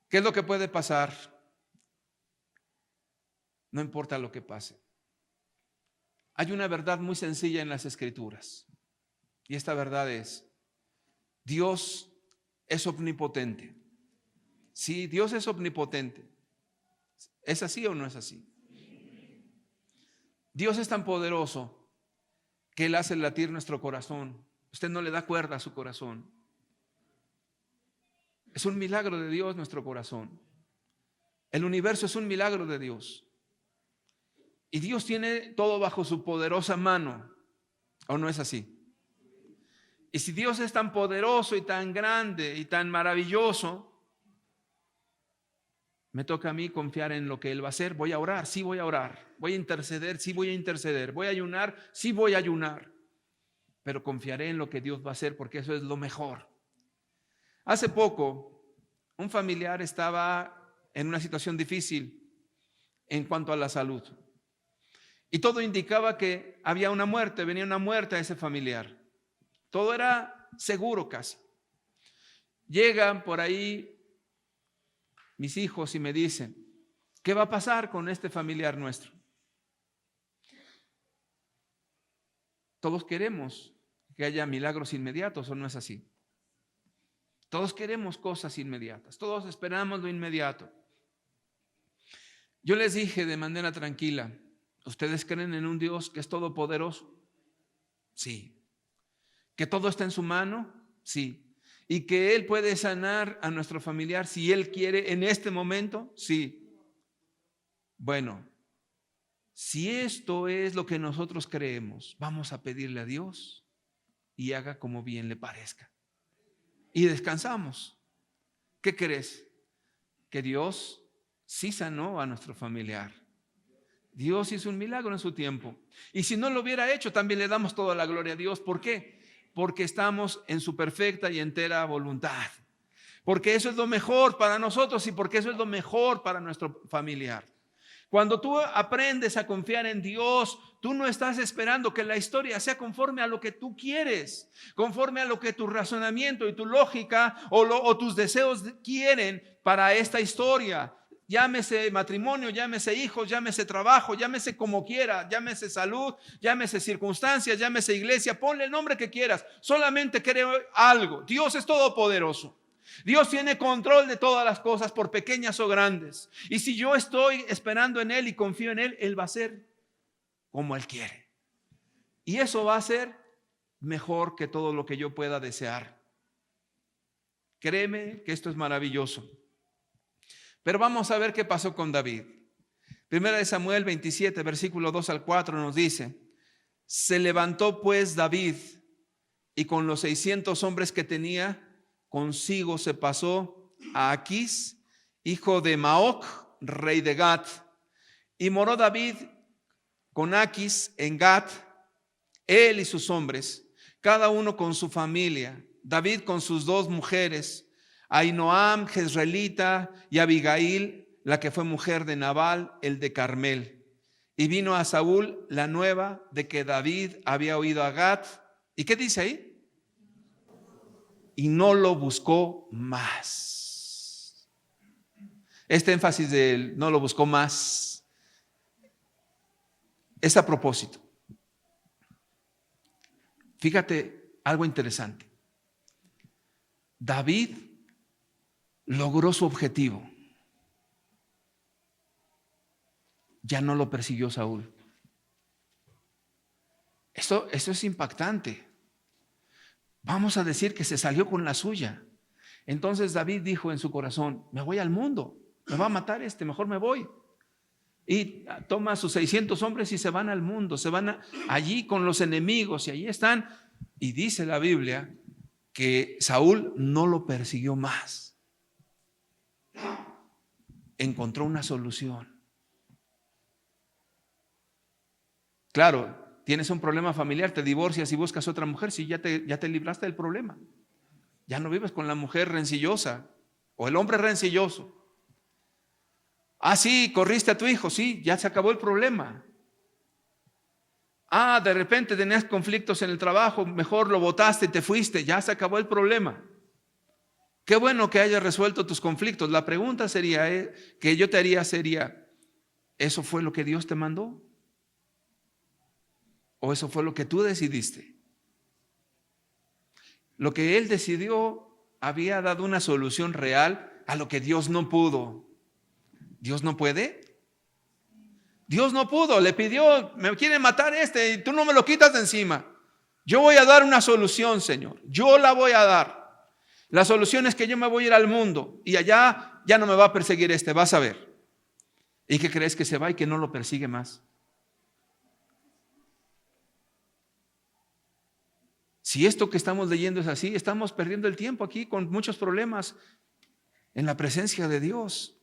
¿Qué es lo que puede pasar? No importa lo que pase. Hay una verdad muy sencilla en las Escrituras. Y esta verdad es: Dios es omnipotente. Sí, Dios es omnipotente. ¿Es así o no es así? Dios es tan poderoso que Él hace latir nuestro corazón. Usted no le da cuerda a su corazón. Es un milagro de Dios nuestro corazón. El universo es un milagro de Dios. Y Dios tiene todo bajo su poderosa mano. ¿O no es así? Y si Dios es tan poderoso y tan grande y tan maravilloso, me toca a mí confiar en lo que Él va a hacer. Voy a orar, sí voy a orar. Voy a interceder, sí voy a interceder. Voy a ayunar, sí voy a ayunar. Pero confiaré en lo que Dios va a hacer, porque eso es lo mejor. Hace poco, un familiar estaba en una situación difícil en cuanto a la salud. Y todo indicaba que había una muerte, venía una muerte a ese familiar. Todo era seguro casi. Llegan por ahí mis hijos y me dicen, ¿qué va a pasar con este familiar nuestro? Todos queremos que haya milagros inmediatos, ¿o no es así? Todos queremos cosas inmediatas, todos esperamos lo inmediato. Yo les dije de manera tranquila, ¿ustedes creen en un Dios que es todopoderoso? Sí. ¿Que todo está en su mano? Sí. ¿Y que Él puede sanar a nuestro familiar si Él quiere en este momento? Sí. Bueno, si esto es lo que nosotros creemos, vamos a pedirle a Dios y haga como bien le parezca. Y descansamos. ¿Qué crees? Que Dios sí sanó a nuestro familiar. Dios hizo un milagro en su tiempo. Y si no lo hubiera hecho, también le damos toda la gloria a Dios. ¿Por qué? Porque estamos en su perfecta y entera voluntad. Porque eso es lo mejor para nosotros y porque eso es lo mejor para nuestro familiar. Cuando tú aprendes a confiar en Dios, tú no estás esperando que la historia sea conforme a lo que tú quieres, conforme a lo que tu razonamiento y tu lógica o tus deseos quieren para esta historia. Llámese matrimonio, llámese hijos, llámese trabajo, llámese como quiera, llámese salud, llámese circunstancias, llámese iglesia, ponle el nombre que quieras. Solamente creo algo: Dios es todopoderoso. Dios tiene control de todas las cosas, por pequeñas o grandes. Y si yo estoy esperando en Él y confío en Él, Él va a hacer como Él quiere. Y eso va a ser mejor que todo lo que yo pueda desear. Créeme que esto es maravilloso. Pero vamos a ver qué pasó con David. Primera de Samuel 27, versículo 2 al 4 nos dice: se levantó pues David y con los 600 hombres que tenía consigo se pasó a Aquís, hijo de Maoc, rey de Gat. Y moró David con Aquís en Gat, él y sus hombres, cada uno con su familia. David con sus 2 mujeres, Ahinoam, jezreelita, y Abigail, la que fue mujer de Nabal, el de Carmel. Y vino a Saúl la nueva de que David había oído a Gat. ¿Y qué dice ahí? Y no lo buscó más. Este énfasis de no lo buscó más es a propósito. Fíjate algo interesante. David logró su objetivo. Ya no lo persiguió Saúl. Esto es impactante. Vamos a decir que se salió con la suya. Entonces David dijo en su corazón: me voy al mundo, me va a matar mejor me voy. Y toma a sus 600 hombres y se van al mundo, se van allí con los enemigos y allí están. Y dice la Biblia que Saúl no lo persiguió más. Encontró una solución. Claro, tienes un problema familiar, te divorcias y buscas otra mujer, si ya te libraste del problema. Ya no vives con la mujer rencillosa o el hombre rencilloso. Ah, sí, corriste a tu hijo, sí, ya se acabó el problema. Ah, de repente tenías conflictos en el trabajo, mejor lo botaste y te fuiste, ya se acabó el problema. Qué bueno que hayas resuelto tus conflictos. La pregunta que yo te haría sería: ¿eso fue lo que Dios te mandó? ¿O eso fue lo que tú decidiste? Lo que Él decidió había dado una solución real a lo que Dios no pudo. ¿Dios no puede? Dios no pudo, le pidió: me quieren matar y tú no me lo quitas de encima. Yo voy a dar una solución, Señor, yo la voy a dar. La solución es que yo me voy a ir al mundo y allá ya no me va a perseguir vas a ver. ¿Y qué crees? Que se va y que no lo persigue más. Si esto que estamos leyendo es así, estamos perdiendo el tiempo aquí con muchos problemas en la presencia de Dios.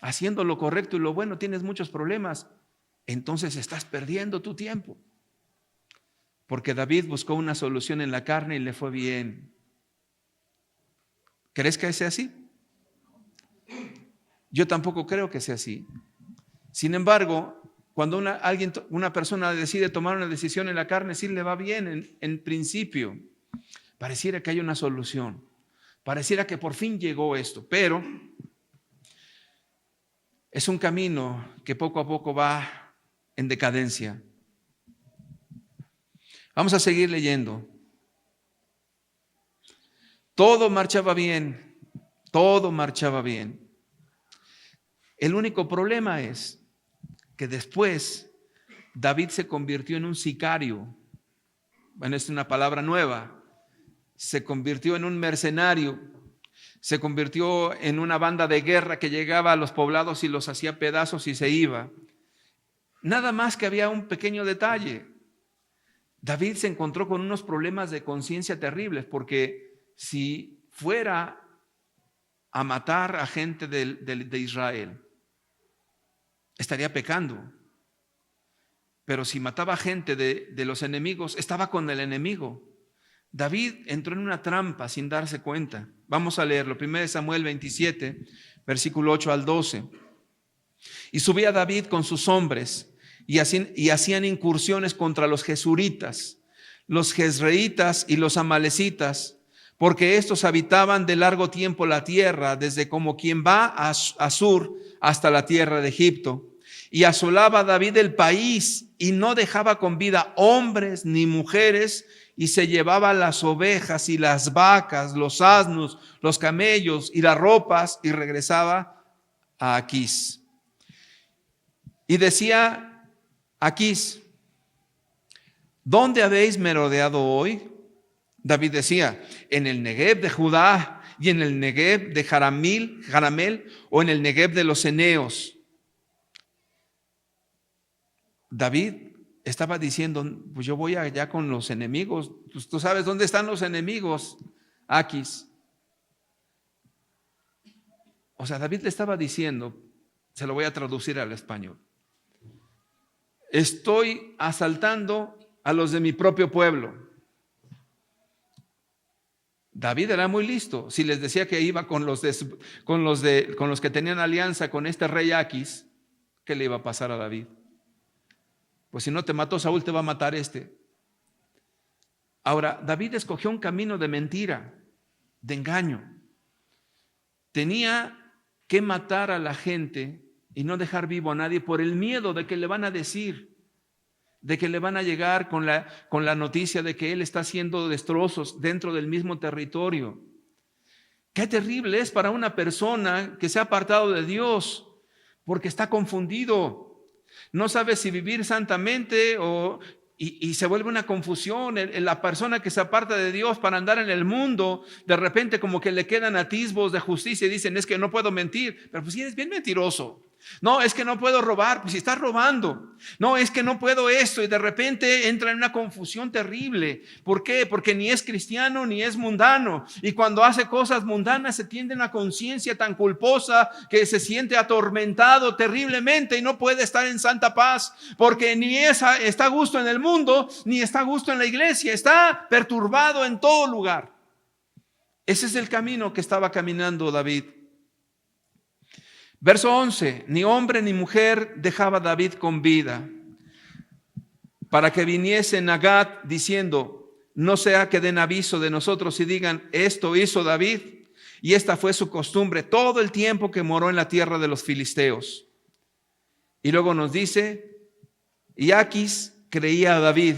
Haciendo lo correcto y lo bueno tienes muchos problemas. Entonces estás perdiendo tu tiempo. Porque David buscó una solución en la carne y le fue bien. ¿Crees que sea así? Yo tampoco creo que sea así. Sin embargo, cuando una persona decide tomar una decisión en la carne, sí le va bien en principio. Pareciera que hay una solución. Pareciera que por fin llegó esto, pero es un camino que poco a poco va en decadencia. Vamos a seguir leyendo. Todo marchaba bien, todo marchaba bien. El único problema es que después David se convirtió en un sicario. Bueno, es una palabra nueva. Se convirtió en un mercenario. Se convirtió en una banda de guerra que llegaba a los poblados y los hacía pedazos y se iba. Nada más que había un pequeño detalle. David se encontró con unos problemas de conciencia terribles, porque si fuera a matar a gente de Israel, estaría pecando. Pero si mataba gente de los enemigos, estaba con el enemigo. David entró en una trampa sin darse cuenta. Vamos a leerlo. 1 Samuel 27, versículo 8 al 12. Y subía David con sus hombres y hacían incursiones contra los jesuritas, los jezreitas y los amalecitas, porque estos habitaban de largo tiempo la tierra, desde como quien va a Sur hasta la tierra de Egipto. Y asolaba David el país y no dejaba con vida hombres ni mujeres, y se llevaba las ovejas y las vacas, los asnos, los camellos y las ropas, y regresaba a Aquís. Y decía Aquís: ¿dónde habéis merodeado hoy? David decía: en el Negev de Judá, y en el Negev de Jaramel, o en el Negev de los Eneos. David estaba diciendo: pues yo voy allá con los enemigos. Pues tú sabes dónde están los enemigos, Aquís. O sea, David le estaba diciendo, se lo voy a traducir al español: estoy asaltando a los de mi propio pueblo. David era muy listo. Si les decía que iba con los que tenían alianza con este rey Aquís, ¿qué le iba a pasar a David? Pues si no te mató Saúl, te va a matar este. Ahora, David escogió un camino de mentira, de engaño. Tenía que matar a la gente y no dejar vivo a nadie por el miedo de que le van a decir, de que le van a llegar con la noticia de que él está haciendo destrozos dentro del mismo territorio. Qué terrible es para una persona que se ha apartado de Dios, porque está confundido. No sabe si vivir santamente y se vuelve una confusión. La persona que se aparta de Dios para andar en el mundo, de repente como que le quedan atisbos de justicia y dicen: es que no puedo mentir. Pero pues si eres bien mentiroso. No, es que no puedo robar. Pues si estás robando. No, es que no puedo esto. Y de repente entra en una confusión terrible. ¿Por qué? Porque ni es cristiano ni es mundano. Y cuando hace cosas mundanas se tiende una conciencia tan culposa que se siente atormentado terriblemente y no puede estar en santa paz, porque ni está a gusto en el mundo ni está a gusto en la iglesia. Está perturbado en todo lugar. Ese es el camino que estaba caminando David. Verso 11: ni hombre ni mujer dejaba David con vida, para que viniese Nagat diciendo: no sea que den aviso de nosotros y digan: esto hizo David. Y esta fue su costumbre todo el tiempo que moró en la tierra de los filisteos. Y luego nos dice: y Aquís creía a David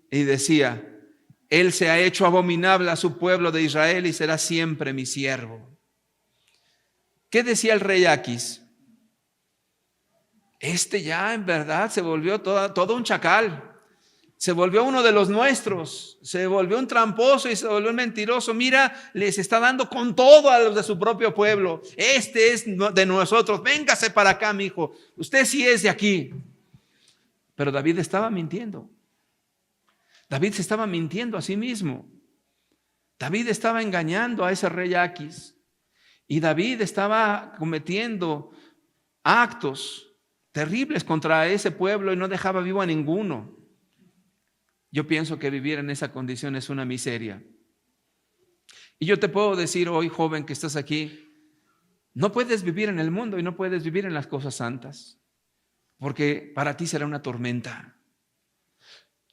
y decía: él se ha hecho abominable a su pueblo de Israel y será siempre mi siervo. ¿Qué decía el rey Aquís? Ya en verdad se volvió todo un chacal. Se volvió uno de los nuestros, se volvió un tramposo y se volvió un mentiroso. Mira, les está dando con todo a los de su propio pueblo. Este es de nosotros, véngase para acá, mi hijo. Usted sí es de aquí. Pero David estaba mintiendo. David se estaba mintiendo a sí mismo. David estaba engañando a ese rey Aquis. Y David estaba cometiendo actos terribles contra ese pueblo y no dejaba vivo a ninguno. Yo pienso que vivir en esa condición es una miseria. Y yo te puedo decir hoy, joven que estás aquí, no puedes vivir en el mundo y no puedes vivir en las cosas santas, porque para ti será una tormenta.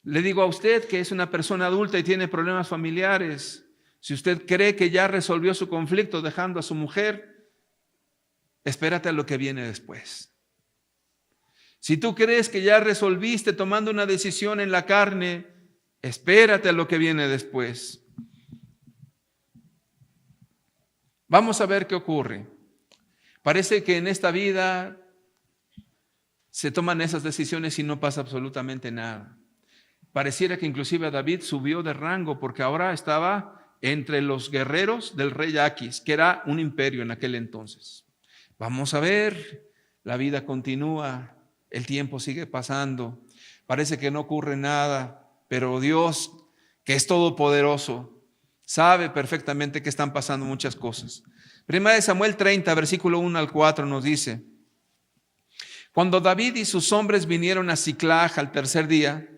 Le digo a usted que es una persona adulta y tiene problemas familiares. Si usted cree que ya resolvió su conflicto dejando a su mujer, espérate a lo que viene después. Si tú crees que ya resolviste tomando una decisión en la carne, espérate a lo que viene después. Vamos a ver qué ocurre. Parece que en esta vida se toman esas decisiones y no pasa absolutamente nada. Pareciera que inclusive David subió de rango porque ahora estaba entre los guerreros del rey Aquis, que era un imperio en aquel entonces. Vamos a ver, la vida continúa. El tiempo sigue pasando, parece que no ocurre nada, pero Dios, que es todopoderoso, sabe perfectamente que están pasando muchas cosas. Primera de Samuel 30, versículo 1 al 4 nos dice: cuando David y sus hombres vinieron a Siclag al tercer día,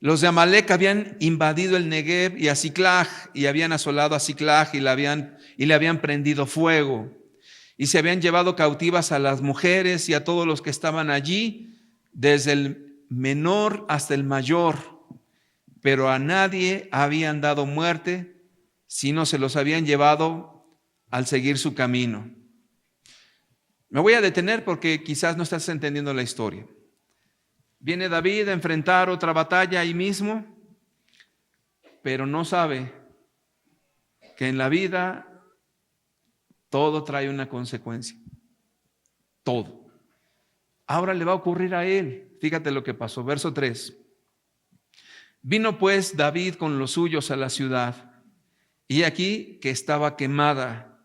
los de Amalec habían invadido el Negev y a Siclag, y habían asolado a Siclag y le habían prendido fuego. Y se habían llevado cautivas a las mujeres y a todos los que estaban allí, desde el menor hasta el mayor, pero a nadie habían dado muerte, sino se los habían llevado al seguir su camino. Me voy a detener porque quizás no estás entendiendo la historia. Viene David a enfrentar otra batalla ahí mismo, pero no sabe que en la vida todo trae una consecuencia. Todo. Ahora le va a ocurrir a él. Fíjate lo que pasó. Verso 3. Vino pues David con los suyos a la ciudad, y aquí que estaba quemada,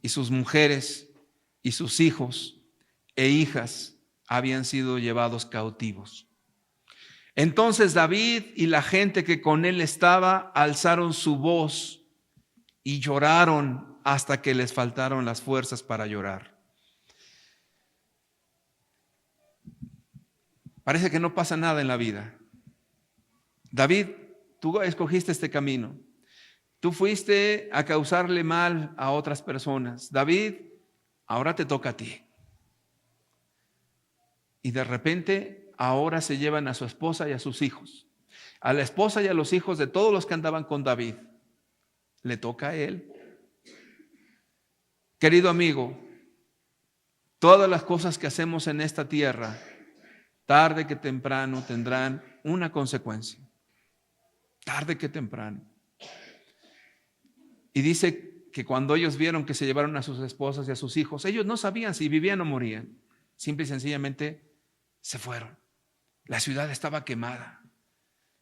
y sus mujeres y sus hijos e hijas habían sido llevados cautivos. Entonces David y la gente que con él estaba alzaron su voz y lloraron hasta que les faltaron las fuerzas para llorar. Parece que no pasa nada en la vida. David, tú escogiste este camino. Tú fuiste a causarle mal a otras personas. David, ahora te toca a ti. Y de repente, ahora se llevan a su esposa y a sus hijos. A la esposa y a los hijos de todos los que andaban con David. Le toca a él. Querido amigo, todas las cosas que hacemos en esta tierra, tarde que temprano tendrán una consecuencia. Tarde que temprano. Y dice que cuando ellos vieron que se llevaron a sus esposas y a sus hijos, ellos no sabían si vivían o morían. Simple y sencillamente se fueron. La ciudad estaba quemada.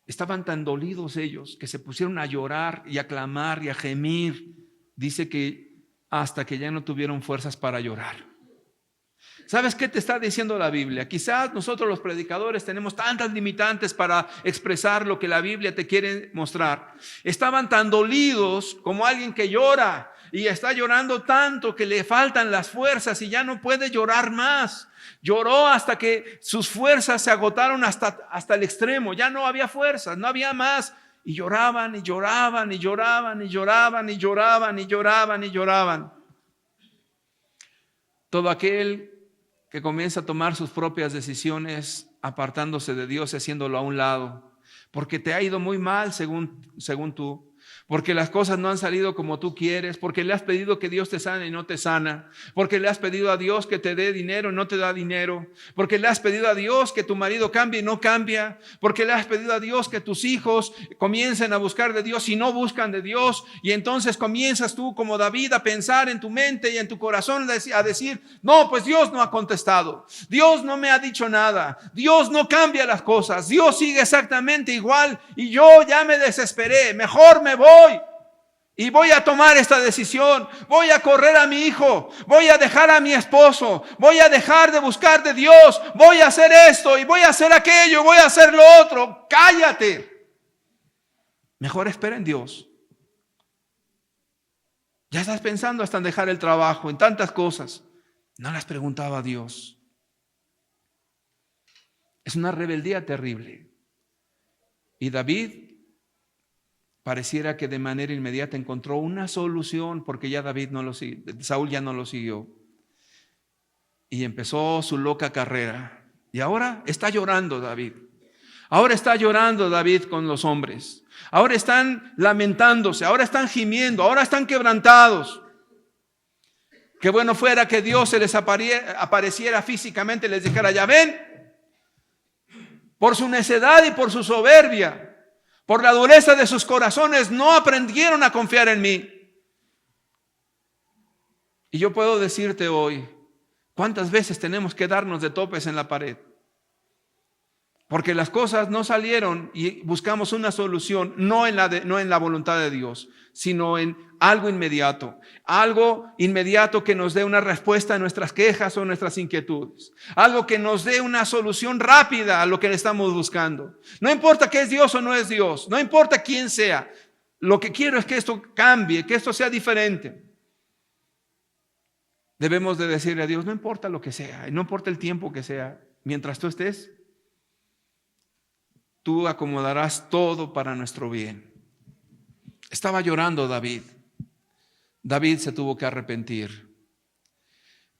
Estaban tan dolidos ellos que se pusieron a llorar y a clamar y a gemir. Dice que hasta que ya no tuvieron fuerzas para llorar. ¿Sabes qué te está diciendo la Biblia? Quizás nosotros los predicadores tenemos tantas limitantes para expresar lo que la Biblia te quiere mostrar. Estaban tan dolidos como alguien que llora y está llorando tanto que le faltan las fuerzas y ya no puede llorar más. Lloró hasta que sus fuerzas se agotaron hasta el extremo. Ya no había fuerzas, no había más. Y lloraban y lloraban y lloraban y lloraban y lloraban y lloraban y lloraban. Todo aquel que comienza a tomar sus propias decisiones, apartándose de Dios y haciéndolo a un lado, porque te ha ido muy mal según tú, porque las cosas no han salido como tú quieres, porque le has pedido que Dios te sane y no te sana, porque le has pedido a Dios que te dé dinero y no te da dinero, porque le has pedido a Dios que tu marido cambie y no cambia, porque le has pedido a Dios que tus hijos comiencen a buscar de Dios y no buscan de Dios, y entonces comienzas tú como David a pensar en tu mente y en tu corazón a decir, no, pues Dios no ha contestado, Dios no me ha dicho nada, Dios no cambia las cosas, Dios sigue exactamente igual y yo ya me desesperé, mejor me voy. Y voy a tomar esta decisión, voy a correr a mi hijo, voy a dejar a mi esposo, voy a dejar de buscar de Dios, voy a hacer esto y voy a hacer aquello, voy a hacer lo otro. Cállate. Mejor espera en Dios. Ya estás pensando hasta en dejar el trabajo, en tantas cosas. No las preguntaba a Dios. Es una rebeldía terrible. Y David pareciera que de manera inmediata encontró una solución, porque ya Saúl ya no lo siguió. Y empezó su loca carrera. Y ahora está llorando David. Ahora está llorando David con los hombres. Ahora están lamentándose, ahora están gimiendo, ahora están quebrantados. Qué bueno fuera que Dios se les apareciera físicamente y les dijera, ya ven, por su necedad y por su soberbia, por la dureza de sus corazones, no aprendieron a confiar en mí. Y yo puedo decirte hoy, ¿cuántas veces tenemos que darnos de topes en la pared? Porque las cosas no salieron y buscamos una solución, no en la voluntad de Dios, sino en algo inmediato que nos dé una respuesta a nuestras quejas o nuestras inquietudes, algo que nos dé una solución rápida a lo que estamos buscando. No importa que es Dios o no es Dios, no importa quién sea, lo que quiero es que esto cambie, que esto sea diferente. Debemos de decirle a Dios, no importa lo que sea, no importa el tiempo que sea, mientras tú estés, tú acomodarás todo para nuestro bien. Estaba llorando David. David se tuvo que arrepentir.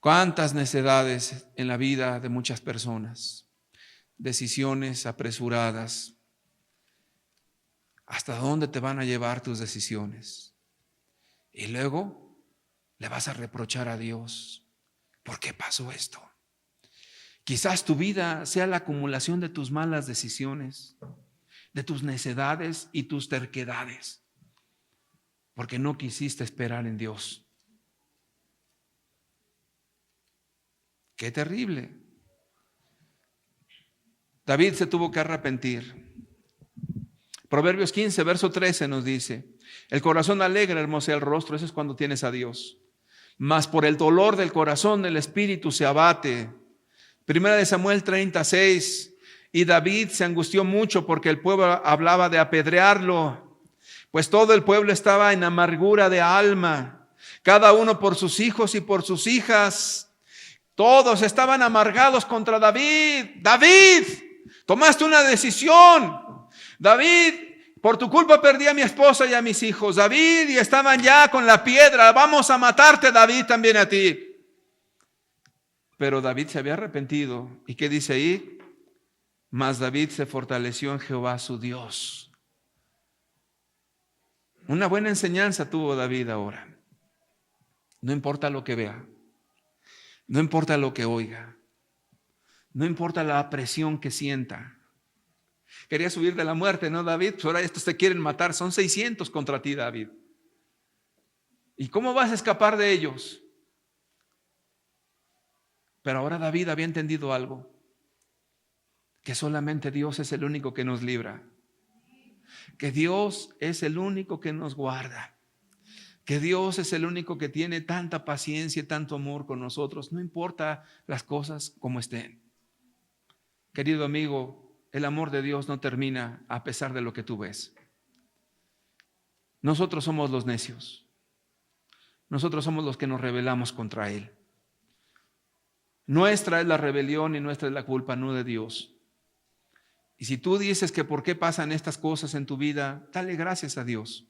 Cuántas necedades en la vida de muchas personas. Decisiones apresuradas. ¿Hasta dónde te van a llevar tus decisiones? Y luego le vas a reprochar a Dios. ¿Por qué pasó esto? Quizás tu vida sea la acumulación de tus malas decisiones, de tus necedades y tus terquedades, porque no quisiste esperar en Dios. ¡Qué terrible! David se tuvo que arrepentir. Proverbios 15, verso 13 nos dice, el corazón alegre hermosea el rostro, eso es cuando tienes a Dios, mas por el dolor del corazón el espíritu se abate. Primera de Samuel 36, y David se angustió mucho porque el pueblo hablaba de apedrearlo, pues todo el pueblo estaba en amargura de alma, cada uno por sus hijos y por sus hijas. Todos estaban amargados contra David. David, tomaste una decisión. David, por tu culpa perdí a mi esposa y a mis hijos. David, y estaban ya con la piedra. Vamos a matarte, David, también a ti. Pero David se había arrepentido. ¿Y qué dice ahí? Mas David se fortaleció en Jehová su Dios. Una buena enseñanza tuvo David ahora. No importa lo que vea, no importa lo que oiga, no importa la presión que sienta. Quería subir de la muerte, ¿no, David? Pues ahora estos te quieren matar, son 600 contra ti, David. ¿Y cómo vas a escapar de ellos? Pero ahora David había entendido algo, que solamente Dios es el único que nos libra, que Dios es el único que nos guarda, que Dios es el único que tiene tanta paciencia y tanto amor con nosotros, no importa las cosas como estén. Querido amigo, el amor de Dios no termina a pesar de lo que tú ves. Nosotros somos los necios, nosotros somos los que nos rebelamos contra Él. Nuestra es la rebelión y nuestra es la culpa, no de Dios. Y si tú dices que por qué pasan estas cosas en tu vida, dale gracias a Dios.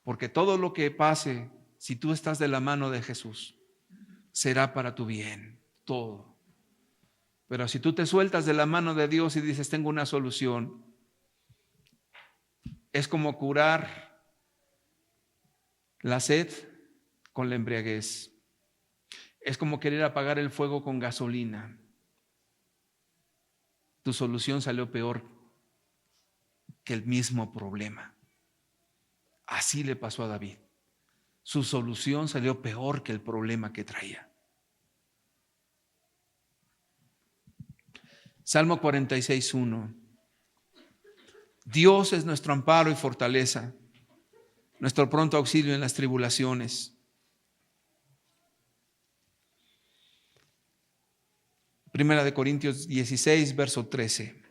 Porque todo lo que pase, si tú estás de la mano de Jesús, será para tu bien, todo. Pero si tú te sueltas de la mano de Dios y dices, tengo una solución, es como curar La sed con la embriaguez es como querer apagar el fuego con gasolina. Tu solución salió peor que el mismo problema. Así le pasó a David. Su solución salió peor que el problema que traía. Salmo 46:1. Dios es nuestro amparo y fortaleza, nuestro pronto auxilio en las tribulaciones. Primera de Corintios 16, verso 13.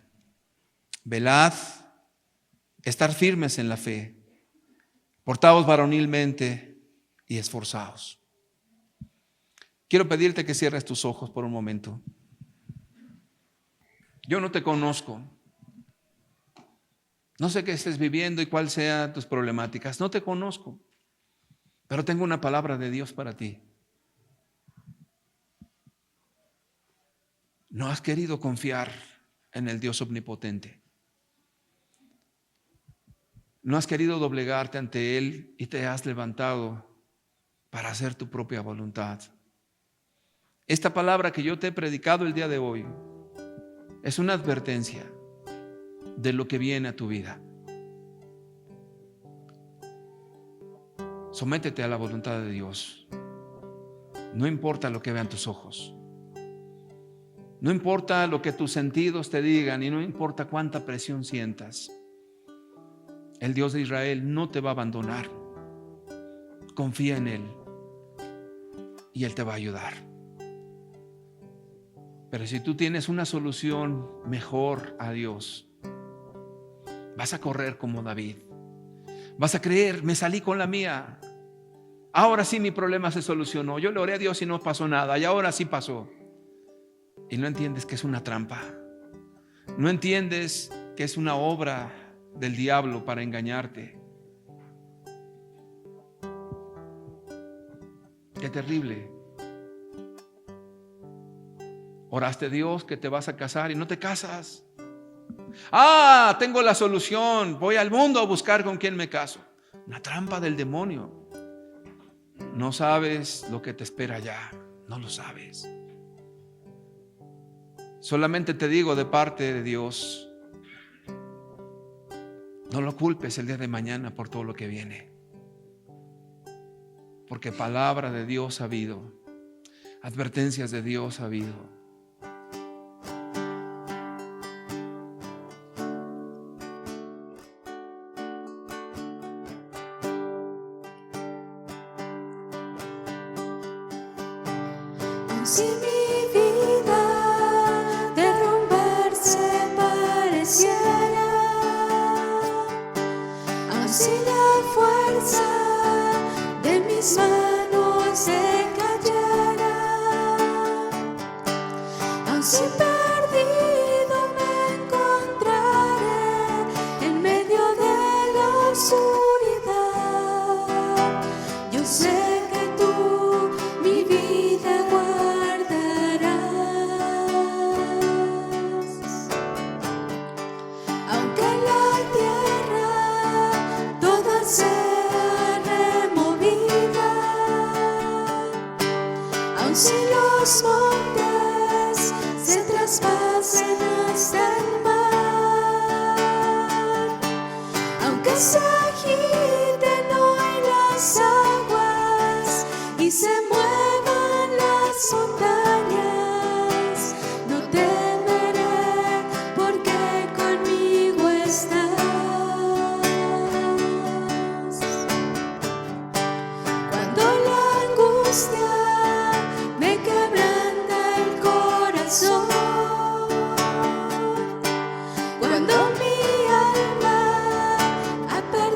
Velad, estar firmes en la fe, portaos varonilmente y esforzaos. Quiero pedirte que cierres tus ojos por un momento. Yo no te conozco. No sé qué estés viviendo y cuáles sean tus problemáticas. No te conozco, pero tengo una palabra de Dios para ti. No has querido confiar en el Dios omnipotente. No has querido doblegarte ante Él y te has levantado para hacer tu propia voluntad. Esta palabra que yo te he predicado el día de hoy es una advertencia de lo que viene a tu vida. Sométete a la voluntad de Dios. No importa lo que vean tus ojos. No importa lo que tus sentidos te digan y no importa cuánta presión sientas. El Dios de Israel no te va a abandonar. Confía en Él y Él te va a ayudar. Pero si tú tienes una solución mejor a Dios, vas a correr como David. Vas a creer, me salí con la mía. Ahora sí mi problema se solucionó. Yo le oré a Dios y no pasó nada. Y ahora sí pasó. Y no entiendes que es una trampa. No entiendes que es una obra del diablo para engañarte. Qué terrible. Oraste a Dios que te vas a casar y no te casas. Tengo la solución. Voy al mundo a buscar con quién me caso. Una trampa del demonio. No sabes lo que te espera allá. No lo sabes. Solamente te digo de parte de Dios, no lo culpes el día de mañana por todo lo que viene. Porque palabra de Dios ha habido, advertencias de Dios ha habido. Si mi vida derrumbarse pareciera, aun si la fuerza de mis manos se cayera, aun si perdido me encontraré en medio de la oscuridad, yo sé que tú mi vida guardarás. Aunque la tierra toda sea removida, aun si los montes se traspasen hasta el mar, aunque se agiten hoy las aguas y se muevan las montañas, no temeré porque conmigo estás. Cuando la angustia me quebranta el corazón, cuando mi alma ha perdido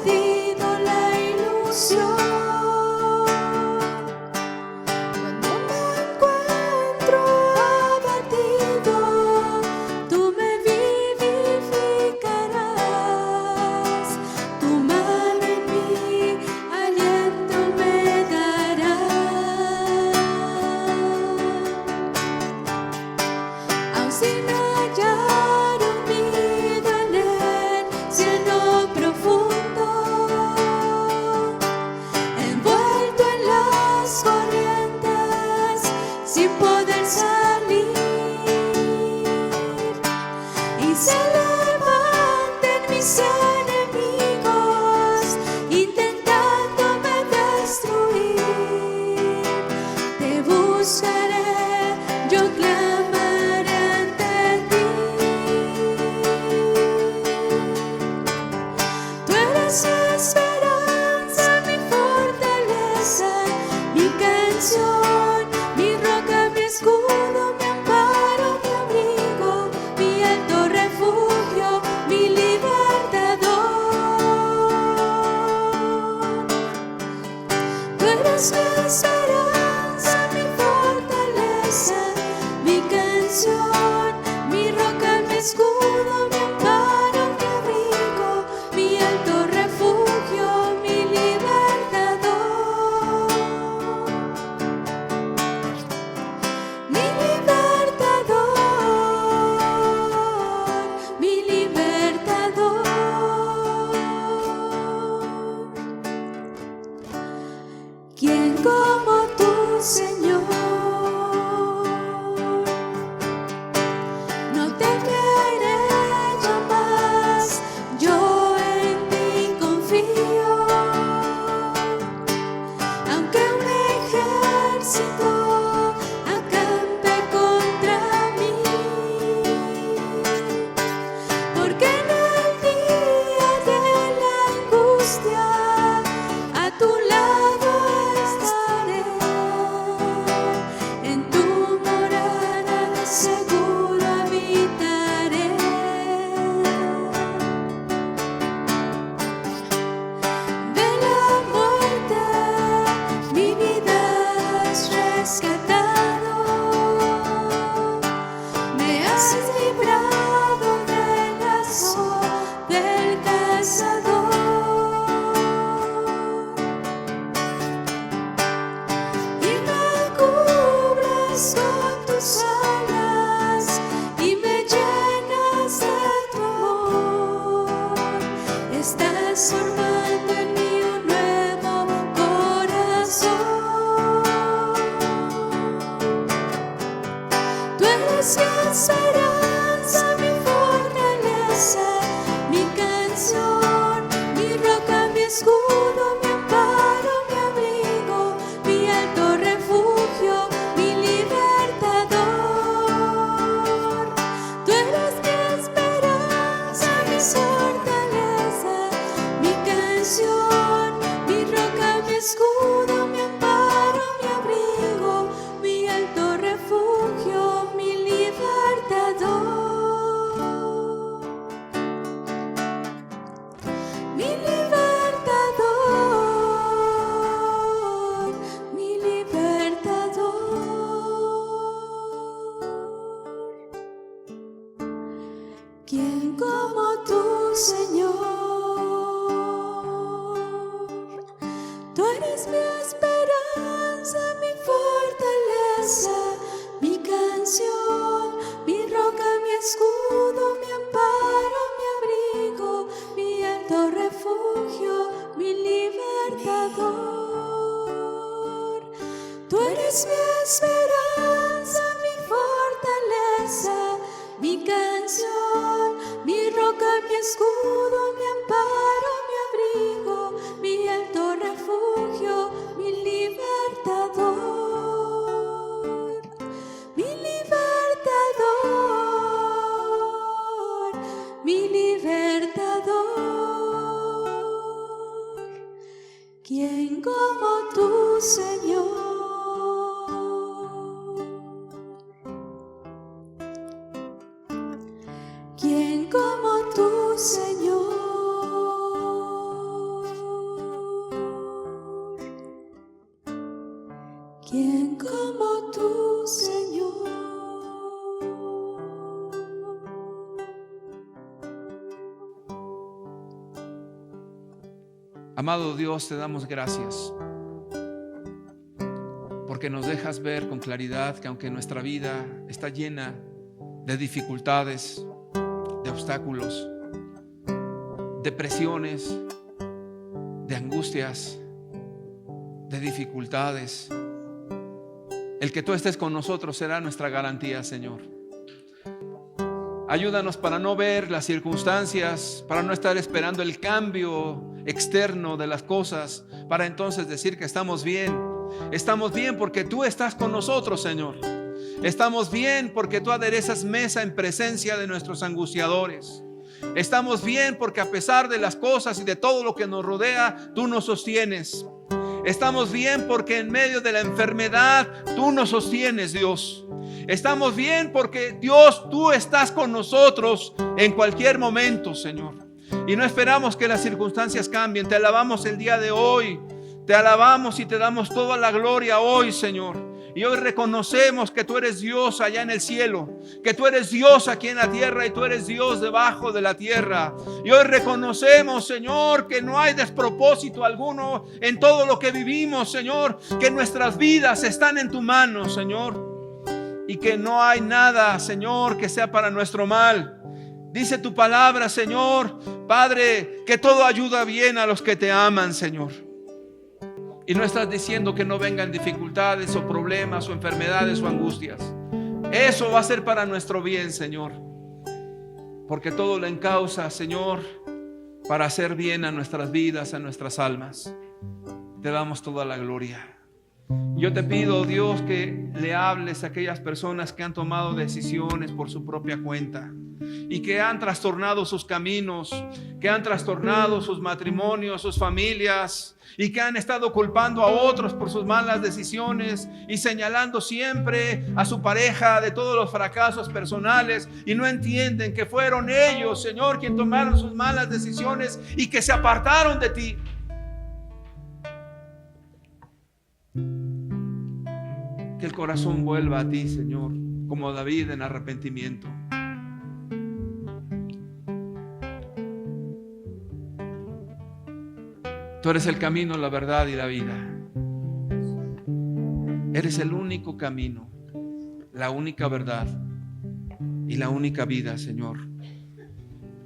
mis enemigos intentándome destruir. Te buscaré, yo clamaré ante ti. Tú eres mi esperanza, mi fortaleza, mi canción, mi roca, mi escudo, mi amparo, mi abrigo, mi alto refugio, mi libertador. Tú eres mi esperanza, mi fortaleza, mi canción, mi roca, mi escudo, mi amparo, mi abrigo, mi alto refugio, mi libertador. Mi libertador, mi libertador. ¿Quién como tú, Señor? No temeré jamás, yo en ti confío. Aunque un ejército acampe contra mí, porque en el día de la angustia a tu lado estaré. En tu morada seguro habitaré. De la muerte mi vida has rescatado. Me has librado del lazo del cazador. Y me cubres con tus alas y me llenas de tu amor. Estás formando en mí un nuevo corazón. Tú eres mi esperanza, mi fortaleza, mi canción, mi roca, mi escudo, mi amparo, mi abrigo, mi alto refugio, mi libertador. Tú eres mi esperanza, mi fortaleza, mi canción, mi roca, mi escudo, mi amparo, mi abrigo, mi alto refugio, mi libertador. Mi libertador, mi libertador. ¿Quién como tú, Señor? Tú eres mi esperanza, mi fortaleza, mi canción, mi roca, mi escudo, mi amparo, mi abrigo, mi alto refugio, mi libertador. Tú eres mi esperanza, mi fortaleza, mi canción, mi roca, mi escudo, mi amparo, mi abrigo, mi alto refugio, mi libertador. Mi libertador, mi libertador. ¿Quién como tú, Señor? ¿Quién como tú, Señor? ¿Quién como tú, Señor? Amado Dios, te damos gracias porque nos dejas ver con claridad que aunque nuestra vida está llena de dificultades, de obstáculos, de presiones, de angustias, de dificultades, el que tú estés con nosotros será nuestra garantía, Señor. Ayúdanos para no ver las circunstancias, para no estar esperando el cambio externo de las cosas, para entonces decir que estamos bien. Estamos bien porque tú estás con nosotros, Señor. Estamos bien porque tú aderezas mesa en presencia de nuestros angustiadores. Estamos bien porque a pesar de las cosas y de todo lo que nos rodea, tú nos sostienes. Estamos bien porque en medio de la enfermedad tú nos sostienes, Dios. Estamos bien porque, Dios, tú estás con nosotros en cualquier momento, Señor. Y no esperamos que las circunstancias cambien. Te alabamos el día de hoy. Te alabamos y te damos toda la gloria hoy, Señor. Y hoy reconocemos que tú eres Dios allá en el cielo, que tú eres Dios aquí en la tierra y tú eres Dios debajo de la tierra. Y hoy reconocemos, Señor, que no hay despropósito alguno en todo lo que vivimos, Señor, que nuestras vidas están en tu mano, Señor, y que no hay nada, Señor, que sea para nuestro mal. Dice tu palabra, Señor, Padre, que todo ayuda bien a los que te aman, Señor. Y no estás diciendo que no vengan dificultades o problemas o enfermedades o angustias. Eso va a ser para nuestro bien, Señor. Porque todo lo encausa, Señor, para hacer bien a nuestras vidas, a nuestras almas. Te damos toda la gloria. Yo te pido, Dios, que le hables a aquellas personas que han tomado decisiones por su propia cuenta y que han trastornado sus caminos, que han trastornado sus matrimonios, sus familias, y que han estado culpando a otros por sus malas decisiones y señalando siempre a su pareja de todos los fracasos personales, y no entienden que fueron ellos, Señor, quien tomaron sus malas decisiones y que se apartaron de ti. Que el corazón vuelva a ti, Señor, como David en arrepentimiento. Tú eres el camino, la verdad y la vida. Eres el único camino, la única verdad y la única vida, Señor.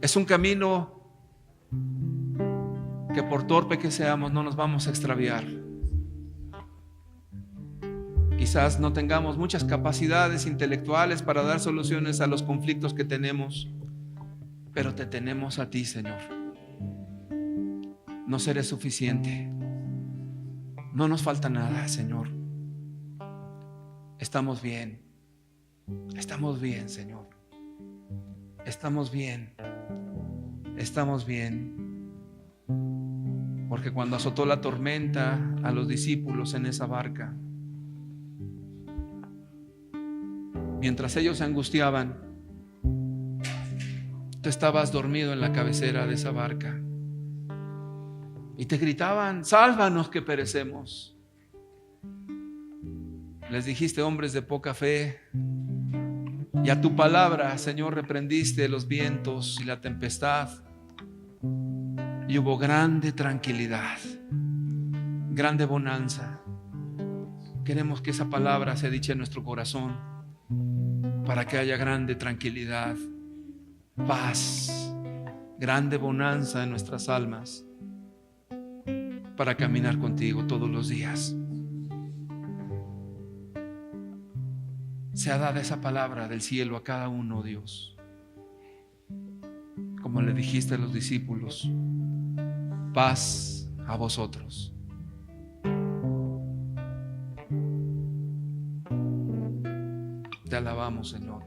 Es un camino que por torpe que seamos no nos vamos a extraviar. Quizás no tengamos muchas capacidades intelectuales para dar soluciones a los conflictos que tenemos, pero te tenemos a ti, Señor. No seré suficiente. No nos falta nada, Señor. Estamos bien. Estamos bien, Señor. Estamos bien. Estamos bien. Porque cuando azotó la tormenta a los discípulos en esa barca, mientras ellos se angustiaban, tú estabas dormido en la cabecera de esa barca y te gritaban: sálvanos que perecemos. Les dijiste: hombres de poca fe. Y a tu palabra, Señor, reprendiste los vientos y la tempestad, y hubo grande tranquilidad, grande bonanza. Queremos que esa palabra sea dicha en nuestro corazón, para que haya grande tranquilidad, paz, grande bonanza en nuestras almas, para caminar contigo todos los días. Sea dada esa palabra del cielo a cada uno, Dios, como le dijiste a los discípulos: paz a vosotros. Te alabamos, Señor.